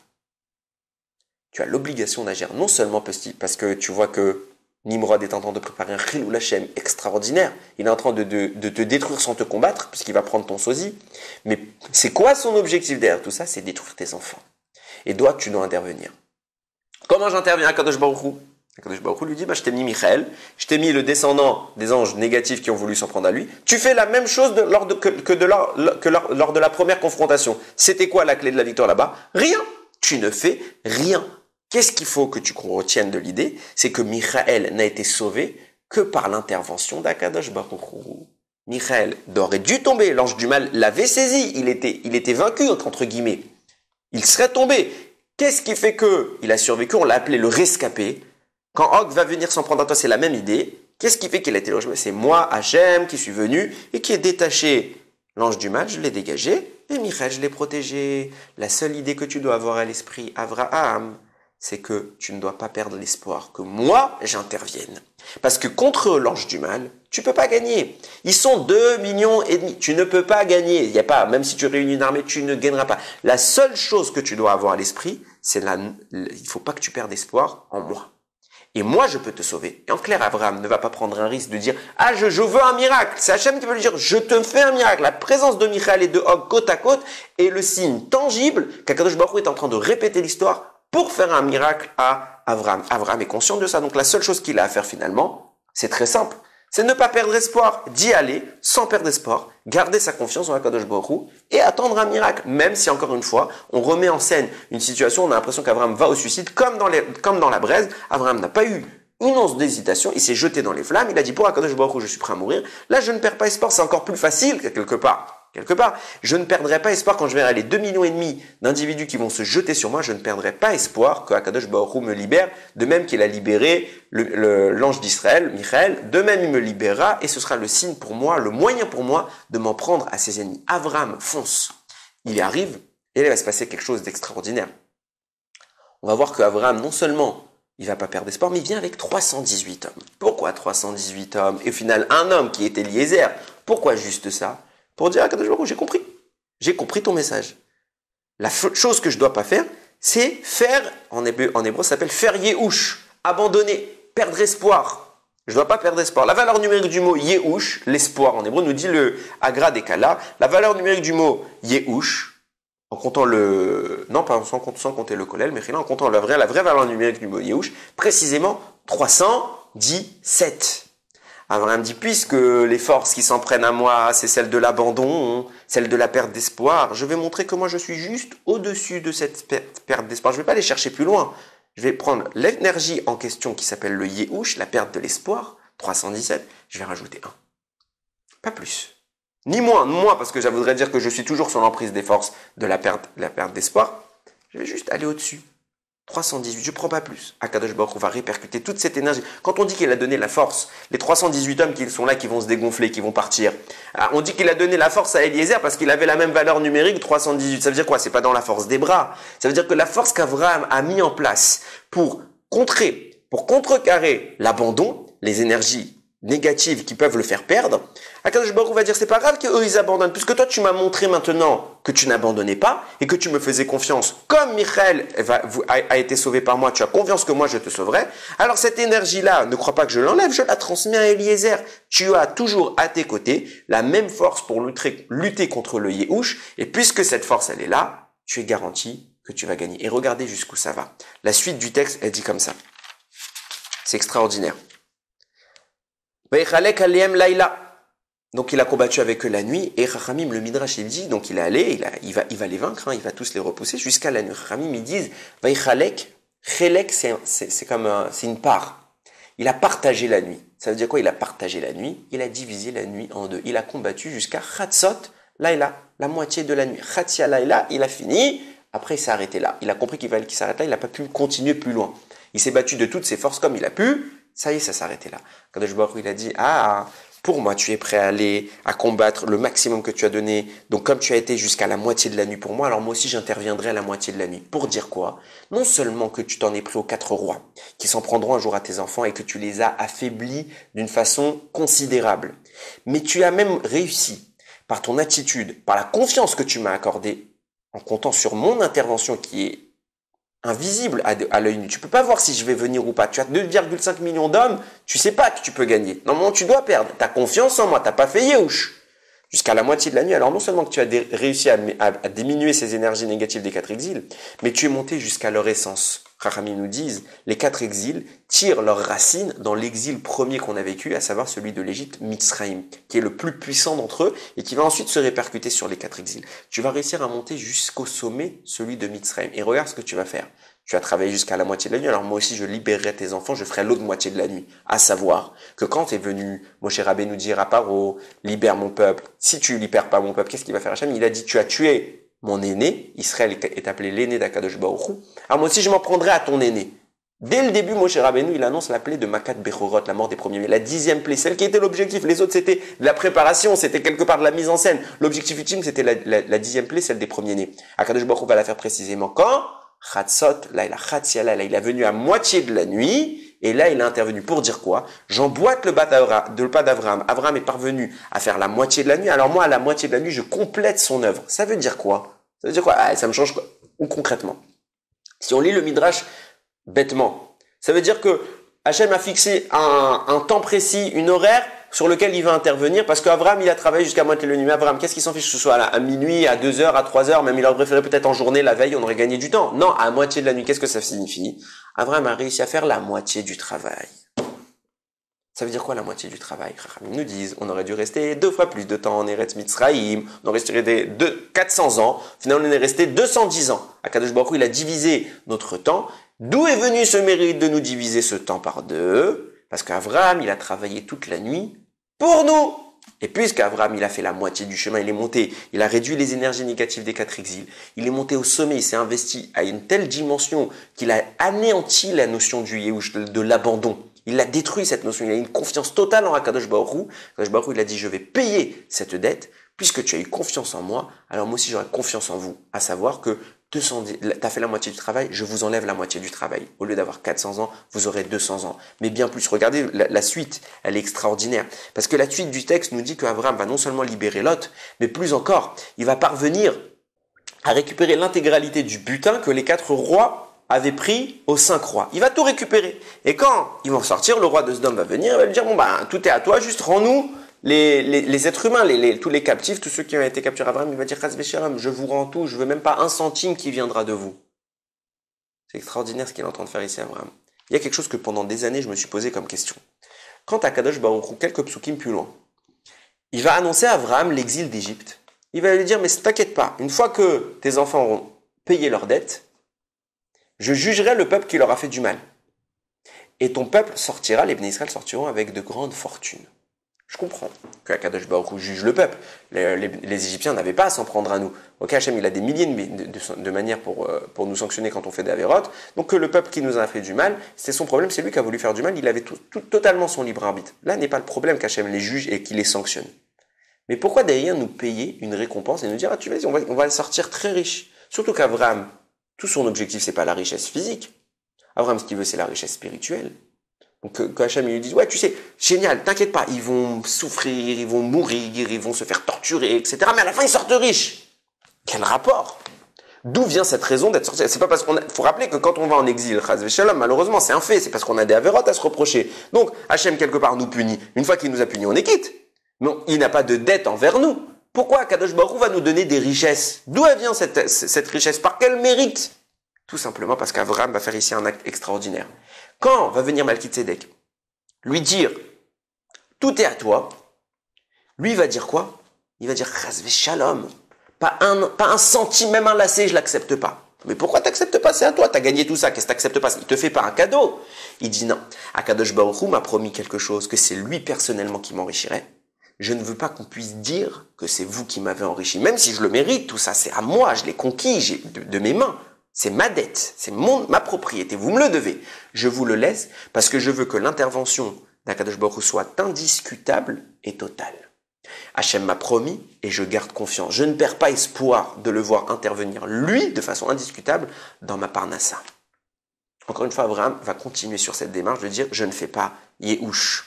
Tu as l'obligation d'agir non seulement parce que tu vois que Nimrod est en train de préparer un Chilul Hashem extraordinaire. Il est en train de te détruire sans te combattre, puisqu'il va prendre ton sosie. Mais c'est quoi son objectif derrière tout ça? C'est détruire tes enfants. Et toi, tu dois intervenir. Comment j'interviens à Kadosh Baruch Hu? Kadosh Baruch Hu lui dit, je t'ai mis Michaël, je t'ai mis le descendant des anges négatifs qui ont voulu s'en prendre à lui. Tu fais la même chose lors de la première confrontation. C'était quoi la clé de la victoire là-bas? Rien. Tu ne fais rien. Qu'est-ce qu'il faut que tu retiennes de l'idée? C'est que Michaël n'a été sauvé que par l'intervention d'Akadosh Baruch Hu. Michaël aurait dû tomber, l'ange du mal l'avait saisi, il était vaincu, entre guillemets. Il serait tombé. Qu'est-ce qui fait qu'il a survécu? On l'a appelé le rescapé. Quand Og va venir s'en prendre à toi, c'est la même idée. Qu'est-ce qui fait qu'il a été logé? C'est moi, Hachem, qui suis venu et qui ai détaché l'ange du mal, je l'ai dégagé, et Michaël, je l'ai protégé. La seule idée que tu dois avoir à l'esprit, Avraham, c'est que tu ne dois pas perdre l'espoir que moi, j'intervienne. Parce que contre l'ange du mal, tu peux pas gagner. Ils sont 2,5 millions. Tu ne peux pas gagner. Il y a pas, même si tu réunis une armée, tu ne gagneras pas. La seule chose que tu dois avoir à l'esprit, c'est il faut pas que tu perdes espoir en moi. Et moi, je peux te sauver. Et en clair, Abraham ne va pas prendre un risque de dire « Ah, je veux un miracle ». C'est Hachem qui veut lui dire « Je te fais un miracle ». La présence de Michaël et de Og côte à côte est le signe tangible qu'Akadosh Baruch Hu est en train de répéter l'histoire pour faire un miracle à Abraham. Abraham est conscient de ça. Donc la seule chose qu'il a à faire finalement, c'est très simple. C'est ne pas perdre espoir, d'y aller sans perdre espoir, garder sa confiance en Akadosh Baruch Hu et attendre un miracle. Même si encore une fois, on remet en scène une situation, on a l'impression qu'Abraham va au suicide, comme dans la braise. Abraham n'a pas eu une once d'hésitation, il s'est jeté dans les flammes, il a dit pour Akadosh Baruch Hu, je suis prêt à mourir. Là, je ne perds pas espoir, c'est encore plus facile quelque part. Je ne perdrai pas espoir quand je verrai les 2,5 millions d'individus qui vont se jeter sur moi. Je ne perdrai pas espoir que Akadosh Baruch Hu me libère, de même qu'il a libéré l'ange d'Israël, Michaël. De même, il me libérera et ce sera le signe pour moi, le moyen pour moi de m'en prendre à ses ennemis. Abraham fonce. Il y arrive et là, il va se passer quelque chose d'extraordinaire. On va voir qu'Abraham, non seulement il va pas perdre espoir, mais il vient avec 318 hommes. Pourquoi 318 hommes? Et au final, un homme qui était Eliezer. Pourquoi juste ça? Pour dire à Kadosh Baruch Hu, j'ai compris. J'ai compris ton message. La chose que je dois pas faire, c'est faire, en hébreu, ça s'appelle faire Yehush, abandonner, perdre espoir. Je dois pas perdre espoir. La valeur numérique du mot Yehush, l'espoir en hébreu, nous dit le Agra des Kala. La valeur numérique du mot Yehush, en comptant sans compter le Kolel, mais en comptant la vraie valeur numérique du mot Yehush, précisément 317. Abraham dit, puisque les forces qui s'en prennent à moi, c'est celle de l'abandon, celle de la perte d'espoir, je vais montrer que moi je suis juste au-dessus de cette perte d'espoir. Je ne vais pas aller chercher plus loin. Je vais prendre l'énergie en question qui s'appelle le Yehush, la perte de l'espoir, 317, je vais rajouter 1. Pas plus. Ni moins, parce que ça voudrait dire que je suis toujours sur l'emprise des forces de la perte d'espoir. Je vais juste aller au-dessus. 318, je ne prends pas plus. Akadosh Baruch Hu va répercuter toute cette énergie. Quand on dit qu'il a donné la force, les 318 hommes qui sont là, qui vont se dégonfler, qui vont partir, on dit qu'il a donné la force à Eliezer parce qu'il avait la même valeur numérique, 318. Ça veut dire quoi? C'est pas dans la force des bras. Ça veut dire que la force qu'Abraham a mis en place pour contrecarrer l'abandon, les énergies négatives qui peuvent le faire perdre, Akadosh Baruch Hu va dire c'est pas grave qu'eux ils abandonnent, puisque toi tu m'as montré maintenant que tu n'abandonnais pas et que tu me faisais confiance. Comme Michaël a été sauvé par moi, tu as confiance que moi je te sauverai. Alors cette énergie-là, ne crois pas que je l'enlève, je la transmets à Eliezer. Tu as toujours à tes côtés la même force pour lutter contre le Yehush, et puisque cette force elle est là, tu es garanti que tu vas gagner. Et regardez jusqu'où ça va. La suite du texte, elle dit comme ça. C'est extraordinaire. Donc il a combattu avec eux la nuit, et Chachamim, le Midrash, il dit, donc il est allé, il va les vaincre, il va tous les repousser jusqu'à la nuit. Chachamim, ils disent, Vaïchalek, Chelek, c'est une part. Il a partagé la nuit. Ça veut dire quoi? Il a partagé la nuit, il a divisé la nuit en deux. Il a combattu jusqu'à Chatzot Laïla, la moitié de la nuit. Chatzia Laïla, il a fini, Après, il s'est arrêté là. Il a compris qu'il fallait qu'il s'arrête là. Il n'a pas pu continuer plus loin. Il s'est battu de toutes ses forces comme il a pu. Ça y est, ça s'arrêtait là. Kadosh Baruch Hu, il a dit, pour moi, tu es prêt à aller, à combattre le maximum que tu as donné. Donc, comme tu as été jusqu'à la moitié de la nuit pour moi, alors moi aussi, j'interviendrai à la moitié de la nuit. Pour dire quoi? Non seulement que tu t'en es pris aux 4 rois, qui s'en prendront un jour à tes enfants et que tu les as affaiblis d'une façon considérable, mais tu as même réussi, par ton attitude, par la confiance que tu m'as accordée, en comptant sur mon intervention qui est invisible à l'œil nu. Tu peux pas voir si je vais venir ou pas. Tu as 2,5 millions d'hommes, tu sais pas que tu peux gagner. Normalement, tu dois perdre. Tu as confiance en moi, t'as pas fait Yehush. Jusqu'à la moitié de la nuit. Alors non seulement que tu as réussi à diminuer ces énergies négatives des 4 exils, mais tu es monté jusqu'à leur essence. Chachamim nous disent, les 4 exils tirent leurs racines dans l'exil premier qu'on a vécu, à savoir celui de l'Égypte, Mitzraïm, qui est le plus puissant d'entre eux et qui va ensuite se répercuter sur les 4 exils. Tu vas réussir à monter jusqu'au sommet, celui de Mitzraïm. Et regarde ce que tu vas faire. Tu as travaillé jusqu'à la moitié de la nuit, alors moi aussi je libérerai tes enfants, je ferai l'autre moitié de la nuit. À savoir que quand est venu Moshe Rabbeinu dire à Paro, libère mon peuple, si tu libères pas mon peuple, qu'est-ce qu'il va faire Hachem? Il a dit, tu as tué mon aîné, Israël est appelé l'aîné d'Akadosh Baruch Hu, alors moi aussi je m'en prendrai à ton aîné. Dès le début, Moshe Rabbeinu, il annonce la plaie de Makat Bechorot, la mort des premiers-nés, la 10e plaie, celle qui était l'objectif. Les autres, c'était de la préparation, c'était quelque part de la mise en scène. L'objectif ultime, c'était la 10e plaie, celle des premiers-nés. Akadosh Baruch Hu va la faire précisément quand? Chatzot, là il a Chatziala, là il est venu à moitié de la nuit, et là il a intervenu pour dire quoi? J'emboîte le pas d'Abraham. Abraham est parvenu à faire la moitié de la nuit, alors moi à la moitié de la nuit je complète son œuvre. Ça veut dire quoi? Ça veut dire quoi? Ça me change quoi? Ou concrètement, si on lit le Midrash bêtement, ça veut dire que Hachem a fixé un temps précis, une horaire sur lequel il va intervenir, parce qu'Abraham, il a travaillé jusqu'à moitié de la nuit. Mais Abraham, qu'est-ce qu'il s'en fiche que ce soit à minuit, à 2 heures, à 3 heures, même il aurait préféré peut-être en journée, la veille, on aurait gagné du temps. Non, à moitié de la nuit, qu'est-ce que ça signifie? Abraham a réussi à faire la moitié du travail. Ça veut dire quoi la moitié du travail? Ils nous disent, on aurait dû rester 2 fois plus de temps en Eretz Mitzraïm, on aurait resté 400 ans, finalement on est resté 210 ans. Akadosh Baruch Hu, il a divisé notre temps. D'où est venu ce mérite de nous diviser ce temps par 2? Parce qu'Abraham, il a travaillé toute la nuit pour nous. Et puisqu'Abraham, il a fait la moitié du chemin, il est monté, il a réduit les énergies négatives des 4 exils, il est monté au sommet, il s'est investi à une telle dimension qu'il a anéanti la notion du Yehush, de l'abandon. Il a détruit cette notion, il a une confiance totale en Akadosh Baruch Hu. Akadosh Baruch Hu, il a dit, je vais payer cette dette, puisque tu as eu confiance en moi, alors moi aussi j'aurai confiance en vous. À savoir que tu as fait la moitié du travail, je vous enlève la moitié du travail. Au lieu d'avoir 400 ans, vous aurez 200 ans. Mais bien plus, regardez la suite, elle est extraordinaire. Parce que la suite du texte nous dit qu'Abraham va non seulement libérer Lot, mais plus encore, il va parvenir à récupérer l'intégralité du butin que les 4 rois avaient pris aux 5 rois. Il va tout récupérer. Et quand ils vont sortir, le roi de Sodome va venir, il va lui dire, tout est à toi, juste rends-nous les êtres humains, tous les captifs, tous ceux qui ont été capturés. Abraham, il va dire, je vous rends tout, je veux même pas un centime qui viendra de vous. C'est extraordinaire ce qu'il est en train de faire ici, Abraham. Il y a quelque chose que pendant des années, je me suis posé comme question. Quand Akadosh Baruch Hu, quelques psukim plus loin, il va annoncer à Abraham l'exil d'Égypte. Il va lui dire, mais t'inquiète pas, une fois que tes enfants auront payé leurs dettes, je jugerai le peuple qui leur a fait du mal. Et ton peuple sortira, les Bnei Israël sortiront avec de grandes fortunes. Je comprends que Akadosh Baruch Hu juge le peuple. Les Égyptiens n'avaient pas à s'en prendre à nous. Ok, Hachem, il a des milliers de manières pour nous sanctionner quand on fait des avérotes. Donc que le peuple qui nous a fait du mal, c'est son problème, c'est lui qui a voulu faire du mal, il avait totalement son libre arbitre. Là n'est pas le problème qu'Hachem les juge et qu'il les sanctionne. Mais pourquoi derrière nous payer une récompense et nous dire, tu vas, on va sortir très riche. Surtout qu'Abraham, tout son objectif, c'est pas la richesse physique. Abraham, ce qu'il veut, c'est la richesse spirituelle. Donc, quand Hachem lui dit, ouais, tu sais, génial, t'inquiète pas, ils vont souffrir, ils vont mourir, ils vont se faire torturer, etc. Mais à la fin, ils sortent riches. Quel rapport? D'où vient cette raison d'être sorti? C'est pas parce faut rappeler que quand on va en exil, Chas v'Shalom, malheureusement, c'est un fait, c'est parce qu'on a des avérotes à se reprocher. Donc, Hachem, quelque part, nous punit. Une fois qu'il nous a punis, on est quitte. Mais il n'a pas de dette envers nous. Pourquoi Kadosh Baruch Hu va nous donner des richesses? D'où vient cette richesse? Par quel mérite? Tout simplement parce qu'Abraham va faire ici un acte extraordinaire. Quand va venir Malkitzedek lui dire « Tout est à toi », lui va dire quoi? Il va dire « Chas v'Shalom ». Pas un centime, même un lacet, je l'accepte pas. Mais pourquoi t'acceptes pas? C'est à toi, t'as gagné tout ça, qu'est-ce que t'acceptes pas? Il te fait pas un cadeau. Il dit non. Akadosh Baruch Hu m'a promis quelque chose, que c'est lui personnellement qui m'enrichirait. je ne veux pas qu'on puisse dire que c'est vous qui m'avez enrichi. Même si je le mérite, tout ça, c'est à moi, je l'ai conquis de mes mains. C'est ma dette, c'est ma propriété, vous me le devez. Je vous le laisse parce que je veux que l'intervention d'Akadosh Baruch Hu soit indiscutable et totale. Hachem m'a promis et je garde confiance. Je ne perds pas espoir de le voir intervenir, lui, de façon indiscutable, dans ma parnassa. Encore une fois, Abraham va continuer sur cette démarche de dire « je ne fais pas Yehush ».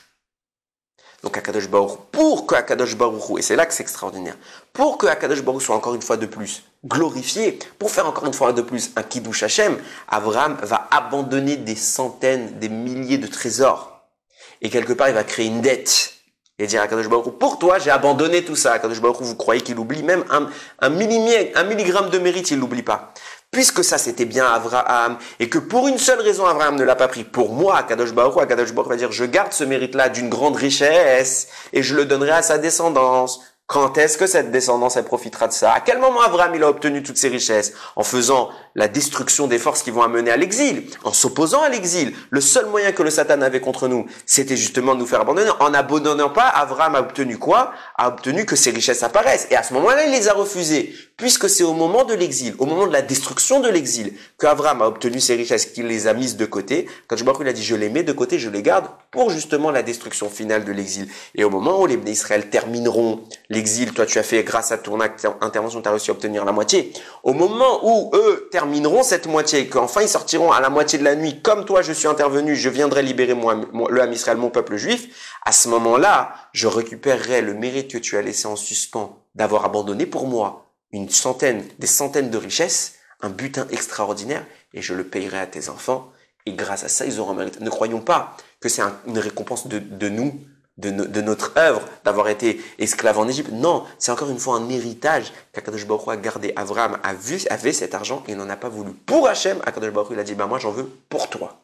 Donc Akadosh Baruch Hu, pour que Akadosh Baruch Hu, et c'est là que c'est extraordinaire, pour que Akadosh Baruch Hu soit encore une fois de plus glorifié, pour faire encore une fois de plus un Kiddush Hashem, Abraham va abandonner des centaines, des milliers de trésors. Et quelque part, il va créer une dette. Et dire à Akadosh Baruch Hu, pour toi, j'ai abandonné tout ça. Akadosh Baruch Hu, vous croyez qu'il oublie même un milligramme de mérite, il l'oublie pas. Puisque ça, c'était bien Abraham, et que pour une seule raison, Abraham ne l'a pas pris. Pour moi, Akadosh Baruch Hu va dire, je garde ce mérite-là d'une grande richesse, et je le donnerai à sa descendance. Quand est-ce que cette descendance, elle profitera de ça? À quel moment Abraham, il a obtenu toutes ces richesses? En faisant la destruction des forces qui vont amener à l'exil, en s'opposant à l'exil. Le seul moyen que le Satan avait contre nous, c'était justement de nous faire abandonner. En n'abandonnant pas, Abraham a obtenu quoi? A obtenu que ces richesses apparaissent. Et à ce moment-là, il les a refusées. Puisque c'est au moment de l'exil, au moment de la destruction de l'exil, qu'Abraham a obtenu ces richesses, qu'il les a mises de côté. Quand je il a dit, je les mets de côté, je les garde pour justement la destruction finale de l'exil. Et au moment où les Bnei Israël termineront l'exil, toi tu as fait, grâce à ton intervention, tu as réussi à obtenir la moitié. Au moment où eux termineront cette moitié, qu'enfin ils sortiront à la moitié de la nuit, comme toi je suis intervenu, je viendrai libérer le Ham Israël, mon peuple juif, à ce moment-là, je récupérerai le mérite que tu as laissé en suspens d'avoir abandonné pour moi des centaines de richesses, un butin extraordinaire, et je le payerai à tes enfants, et grâce à ça, ils auront mérité. Ne croyons pas que c'est une récompense de nous, de notre œuvre, d'avoir été esclaves en Égypte. Non, c'est encore une fois un héritage qu'Akadosh Baruch Hu a gardé. Abraham avait cet argent, et il n'en a pas voulu. Pour Hachem, Akadosh Baruch Hu, il a dit, moi j'en veux pour toi.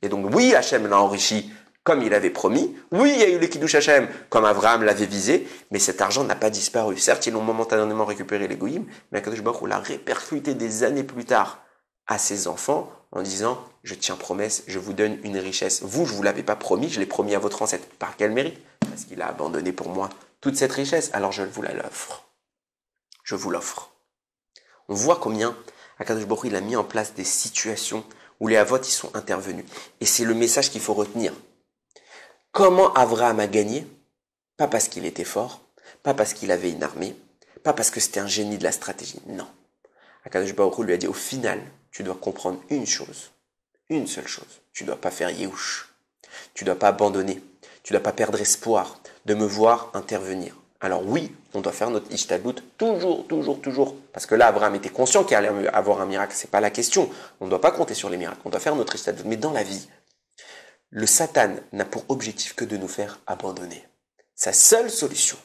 Et donc oui, Hachem l'a enrichi, comme il avait promis. Oui, il y a eu le Kiddush Hashem, comme Abraham l'avait visé, mais cet argent n'a pas disparu. Certes, ils l'ont momentanément récupéré, les Goïm, mais Akadosh Baruch Hu l'a répercuté des années plus tard à ses enfants en disant, je tiens promesse, je vous donne une richesse. Vous, je vous l'avais pas promis, je l'ai promis à votre ancêtre. Par quel mérite? Parce qu'il a abandonné pour moi toute cette richesse, alors je vous l'offre. Je vous l'offre. On voit combien Akadosh Baruch Hu, il a mis en place des situations où les Avot, ils sont intervenus. Et c'est le message qu'il faut retenir. Comment Abraham a gagné? Pas parce qu'il était fort, pas parce qu'il avait une armée, pas parce que c'était un génie de la stratégie. Non. Akadosh Baruch Hu lui a dit, au final, tu dois comprendre une chose, une seule chose. Tu ne dois pas faire Yehush. Tu ne dois pas abandonner. Tu ne dois pas perdre espoir de me voir intervenir. Alors oui, on doit faire notre Ishtadlut toujours. Parce que là, Abraham était conscient qu'il allait avoir un miracle. C'est pas la question. On ne doit pas compter sur les miracles. On doit faire notre Ishtadlut. Mais dans la vie, le Satan n'a pour objectif que de nous faire abandonner. Sa seule solution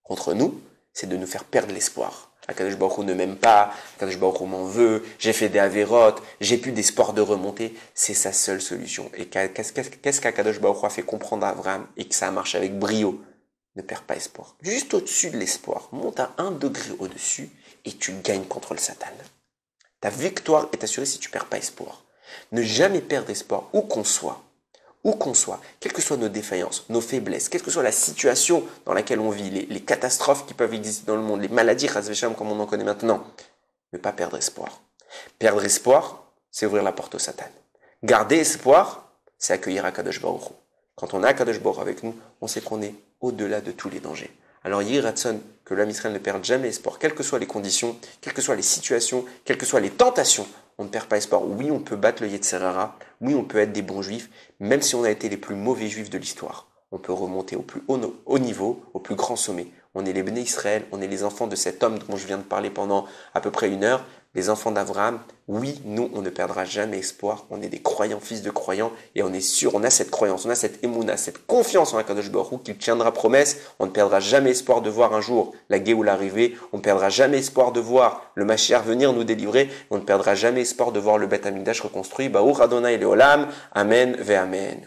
contre nous, c'est de nous faire perdre l'espoir. Akadosh Baruch Hu ne m'aime pas, Akadosh Baruch Hu m'en veut, j'ai fait des avérotes, j'ai plus d'espoir de remonter. C'est sa seule solution. Et qu'est-ce qu'Akadosh Baruch Hu a fait comprendre à Abraham et que ça marche avec brio? Ne perds pas espoir. Juste au-dessus de l'espoir, monte à 1 degré au-dessus et tu gagnes contre le Satan. Ta victoire est assurée si tu perds pas espoir. Ne jamais perdre espoir, où qu'on soit, quelles que soient nos défaillances, nos faiblesses, quelle que soit la situation dans laquelle on vit, les catastrophes qui peuvent exister dans le monde, les maladies, comme on en connaît maintenant, ne pas perdre espoir. Perdre espoir, c'est ouvrir la porte au Satan. Garder espoir, c'est accueillir Akadosh Baruch Hu. Quand on a Akadosh Baruch Hu avec nous, on sait qu'on est au-delà de tous les dangers. Alors Yeh Ratson, que l'homme Israël ne perde jamais espoir, quelles que soient les conditions, quelles que soient les situations, quelles que soient les tentations, on ne perd pas espoir. Oui, on peut battre le Yetzer Hara, oui, on peut être des bons juifs, même si on a été les plus mauvais juifs de l'histoire. On peut remonter au plus haut niveau, au plus grand sommet. On est les Bnei Israël, on est les enfants de cet homme dont je viens de parler pendant à peu près 1 heure, les enfants d'Abraham. Oui, nous, on ne perdra jamais espoir. On est des croyants, fils de croyants, et on est sûr, on a cette croyance, on a cette émouna, cette confiance en Akadosh Baruch Hu qu'il tiendra promesse. On ne perdra jamais espoir de voir un jour la Géoula arriver. On ne perdra jamais espoir de voir le Mashiach venir nous délivrer. On ne perdra jamais espoir de voir le Beth Amikdash reconstruit. Baruch Adonai Leolam. Amen ve Amen.